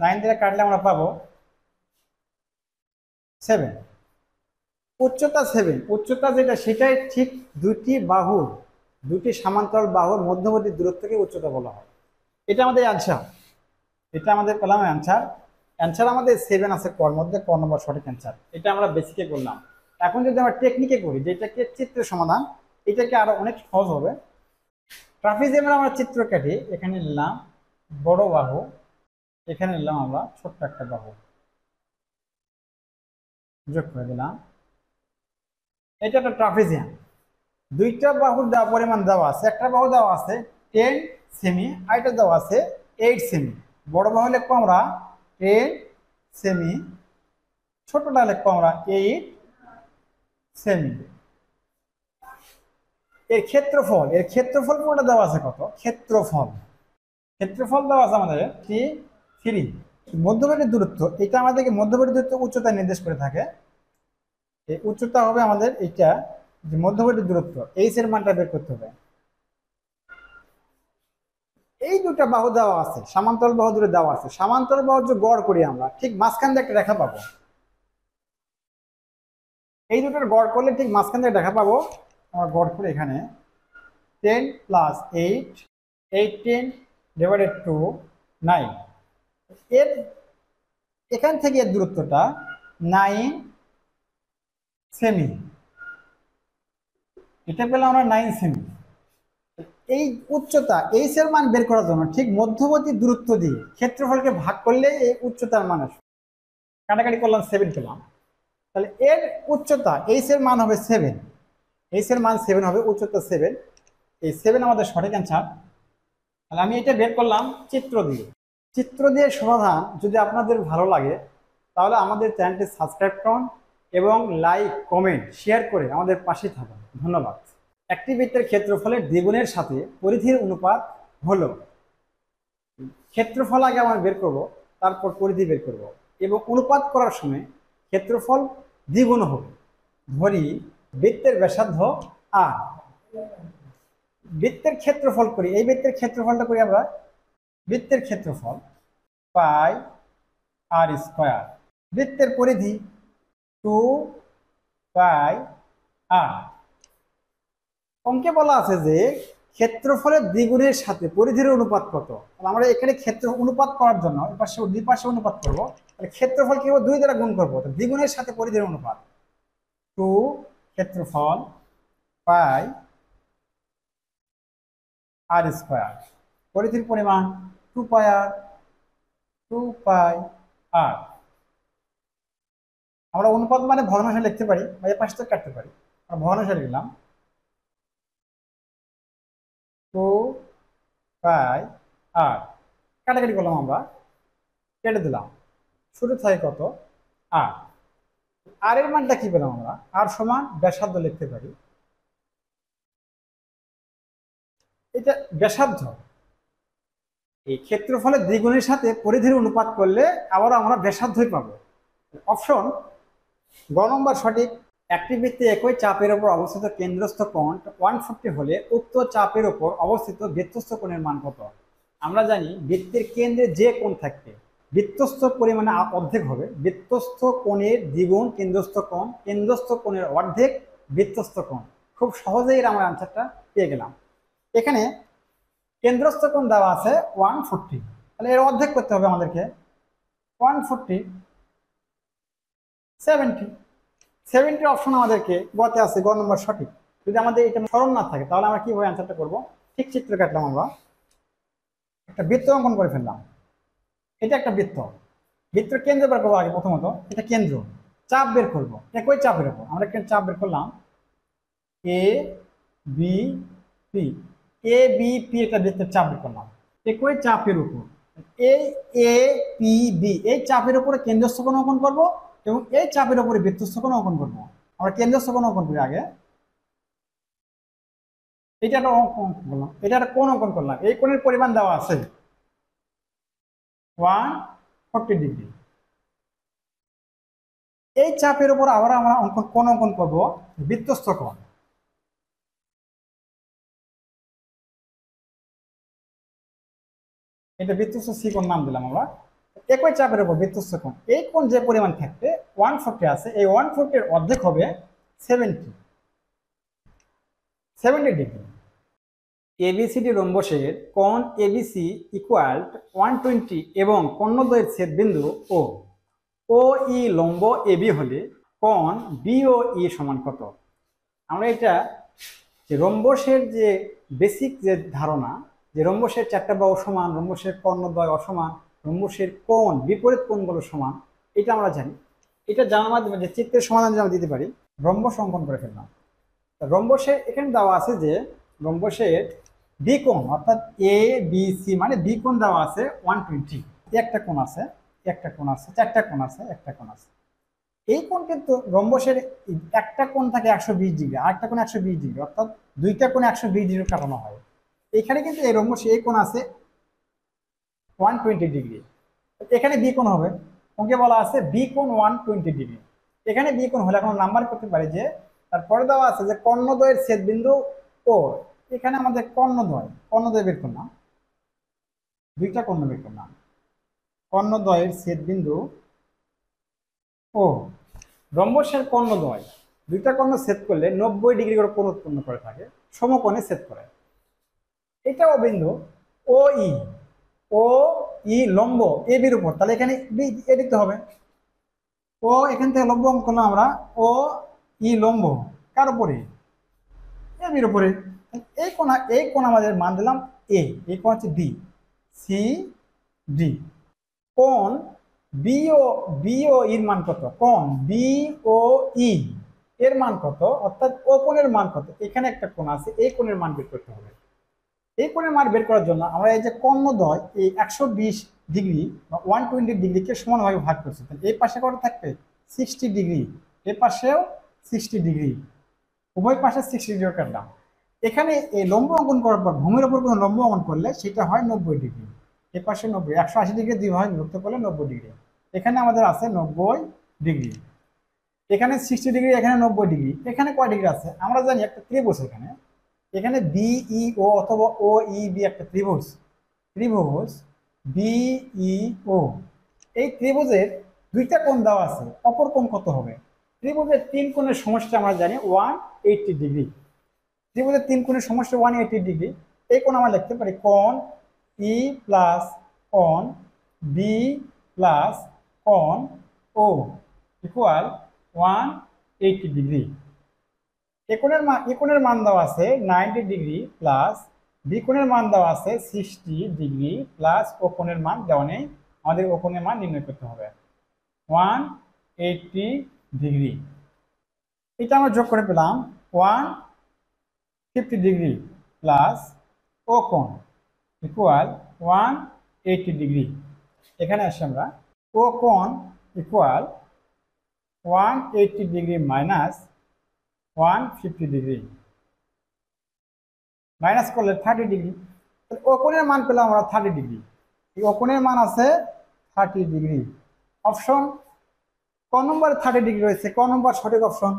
S1: 9 দ্বারা কাটলে আমরা পাবো 7। উচ্চতা 7, উচ্চতা যেটা সেটাই ঠিক দুটি সমান্তরাল বাহুর মধ্যবর্তী দূরত্বকে উচ্চতা বলা হয়। এটা আমাদের অ্যান্সার, এটা আমাদের পেলাম অ্যান্সার। অ্যান্সার আমাদের 7 আছে কর মধ্যে, ক নম্বর সঠিক অ্যান্সার। এটা আমরা বেসিকে করলাম। এখন যদি আমরা টেকনিকে করি, যেটাকে চিত্রের সমাধান, এটাকে আরো অনেক সহজ হবে। ট্রাপিজিয়ামের আমরা চিত্র কাটি। এখানে নিলাম বড় বাহু, এখানে নিলাম আমরা ছোট্ট একটা বাহু, যোগ করে দিলাম। এটা একটা ট্রাপিজিয়াম। দুইটা বাহুর দেওয়া পরিমাণ দেওয়া আছে। একটা বাহু দেওয়া আছে 10 সেমি, আরেকটা দেওয়া আছে 8 সেমি। বড় বাহু লিখবো আমরা 10 সেমি, ছোটটা লিখবো আমরা 8 সেমি। এর ক্ষেত্রফল কোনটা দেওয়া আছে কত? ক্ষেত্রফল দেওয়া আছে আমাদের 3। মধ্যবর্তী দূরত্ব, এটা আমাদেরকে মধ্যবর্তী দূরত্ব উচ্চতা নির্দেশ করে থাকে। এই উচ্চতা হবে আমাদের এটা, যে মধ্যবর্তী দূরত্ব h এর মানটা বের করতে হবে। এই দুটা বাহু দেওয়া আছে, সমান্তরাল বাহু দূরে দেওয়া আছে। সমান্তরাল বাহু যে গড় করি আমরা, ঠিক মাঝখান দিয়ে একটা রেখা পাবো। এই দুটোর গড় করলে ঠিক মাঝখান দিয়ে রেখা পাবো। আমরা গড় করে এখানে 10 প্লাস 8, 18 ডিভাইডেড টু 9। এর এখান থেকে এর দূরত্বটা 9 সেমি। এটা পেলাম আমরা 9 সেমি। এই উচ্চতা h এর মান বের করার জন্য ঠিক মধ্যবর্তী দূরত্ব দিয়ে ক্ষেত্রফলকে ভাগ করলে এই উচ্চতার মান আসবে। কাটাকাটি করলাম 7 পেলাম। তাহলে এর উচ্চতা h এর মান হবে 7, h এর মান 7 হবে, উচ্চতা 7। এই 7 আমাদের সঠিক অ্যান্সার। তাহলে আমি এটা বের করলাম চিত্র দিয়ে সমাধান। যদি আপনাদের ভালো লাগে তাহলে আমাদের চ্যানেলটি সাবস্ক্রাইব করুন এবং লাইক, কমেন্ট, শেয়ার করে আমাদের পাশে থাকুন। ধন্যবাদ। একটি বৃত্তের ক্ষেত্রফলের দ্বিগুণের সাথে পরিধির অনুপাত হলো। ক্ষেত্রফল আগে আমরা বের করব, তারপর পরিধি বের করব, এবং অনুপাত করার সময় ক্ষেত্রফল দ্বিগুণ হবে। ধরি বৃত্তের ব্যাসার্ধ আর, বৃত্তের ক্ষেত্রফল করি। এই বৃত্তের ক্ষেত্রফলটা করি আমরা, বৃত্তের ক্ষেত্রফল পাই আর স্কয়ার। বৃত্তের পরিধি 2 পাই আর। অঙ্কে বলা আছে যে ক্ষেত্রফলের দ্বিগুণের সাথে পরিধির অনুপাত কত। আমরা এখানে ক্ষেত্র অনুপাত করার জন্য এপাশে দুই পাশে অনুপাত করবো। তাহলে ক্ষেত্রফল কি হবে? 2 দ্বারা গুণ করবো। দ্বিগুণের সাথে পরিধির অনুপাত 2 ক্ষেত্রফল পাই আর স্কয়ার। পরিধির পরিমাণ 2 পাই আর, 2 পাই আর। আমরা অনুপাত মানে ভগ্নাংশ লিখতে পারি, বা এর পাশে তো কাটতে পারি। আমরা ভগ্নাংশ লিখলাম 2 পাই আর। কাটাকাটি করলাম, আমরা কেটে দিলাম। শুরু থাকে কত? আর। আর এর মানটা কি পেলাম আমরা? আর সমান ব্যাসার্ধ লিখতে পারি। এটা ব্যাসার্ধ। এই ক্ষেত্রফলের দ্বিগুণের সাথে পরিধির অনুপাত করলে আবার আমরা ব্যাসার্ধই পাবো। অপশন গ নম্বর সঠিক। একটি বৃত্তে একই চাপের উপর অবস্থিত কেন্দ্রস্থ কোণ 140 হলে উক্ত চাপের উপর অবস্থিত বৃত্তস্থ কোণের মান কত? আমরা জানি বৃত্তের কেন্দ্রে যে কোণ থাকবে বৃত্তস্থ পরিমাণে অর্ধেক হবে, বৃত্তস্থ কোণের দ্বিগুণ কেন্দ্রস্থ কোণ, কেন্দ্রস্থ কোণের অর্ধেক বৃত্তস্থ কোণ। খুব সহজেই আমরা আনসারটা পেয়ে গেলাম। এখানে কেন্দ্রস্থ কোণ দেওয়া আছে 140, তাহলে এর অর্ধেক করতে হবে আমাদেরকে। 140 70, 70 অপশন আমাদেরকে গতে আছে, গ নম্বর সঠিক। যদি আমাদের এটা স্মরণ না থাকে তাহলে আমরা কিভাবে অ্যান্সারটা করবো? ঠিক চিত্র কাটলাম, আমরা একটা বৃত্ত অঙ্কন করে ফেললাম। এটা একটা বৃত্ত, বৃত্তের কেন্দ্র বের করবো আগে। প্রথমত এটা কেন্দ্র, চাপ বের করবো একই চাপের উপর। আমরা একটা চাপ বের করলাম A B P, A B P, এটা বৃত্তের চাপ বের করলাম একই চাপের উপর। এই এ পি বি এই চাপের উপরে কেন্দ্রস্থ কোণ অঙ্কন করবো এবং এই চাপের উপরে বৃত্তস্থ কোণ অঙ্কন করবো। আমরা কেন্দ্রস্থ কোণ অঙ্কন করি আগে। এটা একটা অঙ্কন করলাম, এটা একটা কোণ অঙ্কন করলাম। এই কোণের পরিমাণ দেওয়া আছে 140 ডিগ্রি। এই চাপের উপর আবার আমরা কোণ অঙ্কন করবো বৃত্তস্থ কোণ। এটা বৃত্তস্থ সি কোণ নাম দিলাম আমরা। একই চাপের উপর বৃত্তস্থ কোণ, এই কোণ যে পরিমাণ থাকবে 140 আছে, এই 140 এর অর্ধেক হবে 70 ডিগ্রি। এবিসিডি রম্বসের কোণ এবিসি ইকুয়াল 120 এবং কর্ণদ্বয়ের ছেদবিন্দু ও ও ই লম্ব এবি হলে কোণ বিও ই সমান কত? আমরা এটা যে রম্বসের যে বেসিক যে ধারণা, যে রম্বসের চারটা বাহু সমান, রম্বসের কর্ণদ্বয় অসমান, রম্বসের কোণ বিপরীত কোণগুলো সমান, এটা আমরা জানি। এটা জানার মাধ্যমে যে চিত্রের সমাধান আমরা দিতে পারি। রম্বস অঙ্কন করে ফেললাম। রম্বসের এখানে দেওয়া আছে যে রম্বসের বি কোণ অর্থাৎ এ বি সি মানে বি কোণ দেওয়া আছে 120। একটা কোণ আছে, একটা কোণ আছে, চারটা কোণ আছে, একটা কোণ আছে। এই কোণ কিন্তু রম্বসের একটা কোণ থাকে 120 ডিগ্রি, আর একটা কোণ 120 ডিগ্রি, অর্থাৎ দুইটা কোণ 120 ডিগ্রি কাটানো হয়। এখানে কিন্তু এই রম্বসে এই কোণ আছে 120 ডিগ্রি। এখানে বি কোণ হবে, অঙ্কে বলা আছে বি কোণ 120 ডিগ্রি। এখানে বি কোণ হলে এখন নাম্বার করতে পারি যে তারপরে দেওয়া আছে যে কর্ণদ্বয়ের ছেদবিন্দু ও। এখানে আমাদের কর্ণদ্বয় বের করলাম, দুইটা কর্ণ বের করলাম। কর্ণদ্বয়ের ছেদবিন্দু ও রম্বসের কর্ণদ্বয়, দুইটা কর্ণ ছেদ করলে 90 ডিগ্রি করে কোণ উৎপন্ন করে থাকে, সমকোণে ছেদ করে। এটাও বিন্দু ও ই, ও ই লম্ব এ বির উপর, তাহলে এখানে এ দিতে হবে। ও এখান থেকে লম্ব অঙ্কন করলাম আমরা, ও ই লম্ব কার উপরে? এ বির উপরে। এই কোণ আমাদের মান দিলাম এ, এই কোণ হচ্ছে ডি, সি ডি। কোণ বিও এর মান কত? কোণ বিও ই এর মান কত, অর্থাৎ ও কোণের মান কত? এখানে একটা কোণ আছে, এই কোণের মান বের করতে হবে। এই কোণের মান বের করার জন্য আমরা এই যে কর্ণদ্বয় এই 120 ডিগ্রি বা 120 ডিগ্রিকে সমানভাবে ভাগ করছি। এই পাশে কত থাকবে? 60 ডিগ্রি, এ পাশেও 60 ডিগ্রি, উভয় পাশে 60 ডিগ্রি কাটলাম। এখানে এই লম্ব অঙ্কন করার পর ভূমির উপর কোনো লম্ব অঙ্কন করলে সেটা হয় 90 ডিগ্রি। এ পাশে 90, 180 ডিগ্রি দুই ভাগে বিভক্ত করলে 90 ডিগ্রি। এখানে আমাদের আছে 90 ডিগ্রি, এখানে 60 ডিগ্রি, এখানে 90 ডিগ্রি। এখানে কয় ডিগ্রি আছে? আমরা জানি একটা ত্রিভুজ, এখানে এখানে বিইও অথবা ও ই বি একটা ত্রিভুজ, ত্রিভুজ বিইও। এই ত্রিভুজের দুইটা কোণ দেওয়া আছে, অপর কোণ কত হবে? ত্রিভুজের তিন কোণের সমষ্টি আমরা জানি 180 ডিগ্রি। ত্রিভুজের তিন কোণের সমষ্টি 180 ডিগ্রি। এই কোণ আমরা লিখতে পারি কোণ ই প্লাস কোণ বি প্লাস কোণ ও ইকুয়াল 180 ডিগ্রি। এ কোণের মান দেওয়া আছে 90 ডিগ্রি প্লাস বি কোণের মান দেওয়া আছে 60 ডিগ্রি প্লাস ও কোণের মান দেওয়া নেই, আমাদের ও কোণের মান নির্ণয় করতে হবে 180 ডিগ্রি। এটা আমরা যোগ করে পেলাম 150 ডিগ্রি প্লাস ও কোণ ইকুয়াল 180 ডিগ্রি। এখানে আসি আমরা ও কোণ equal 180 degree minus 150 degree, minus করলে 30 ডিগ্রি। ও কোণের মান পেলাম আমরা 30 ডিগ্রি। এই ও কোণের মান আছে 30 ডিগ্রি। অপশন ক নম্বরে 30 ডিগ্রি রয়েছে, ক নম্বর সঠিক অপশন।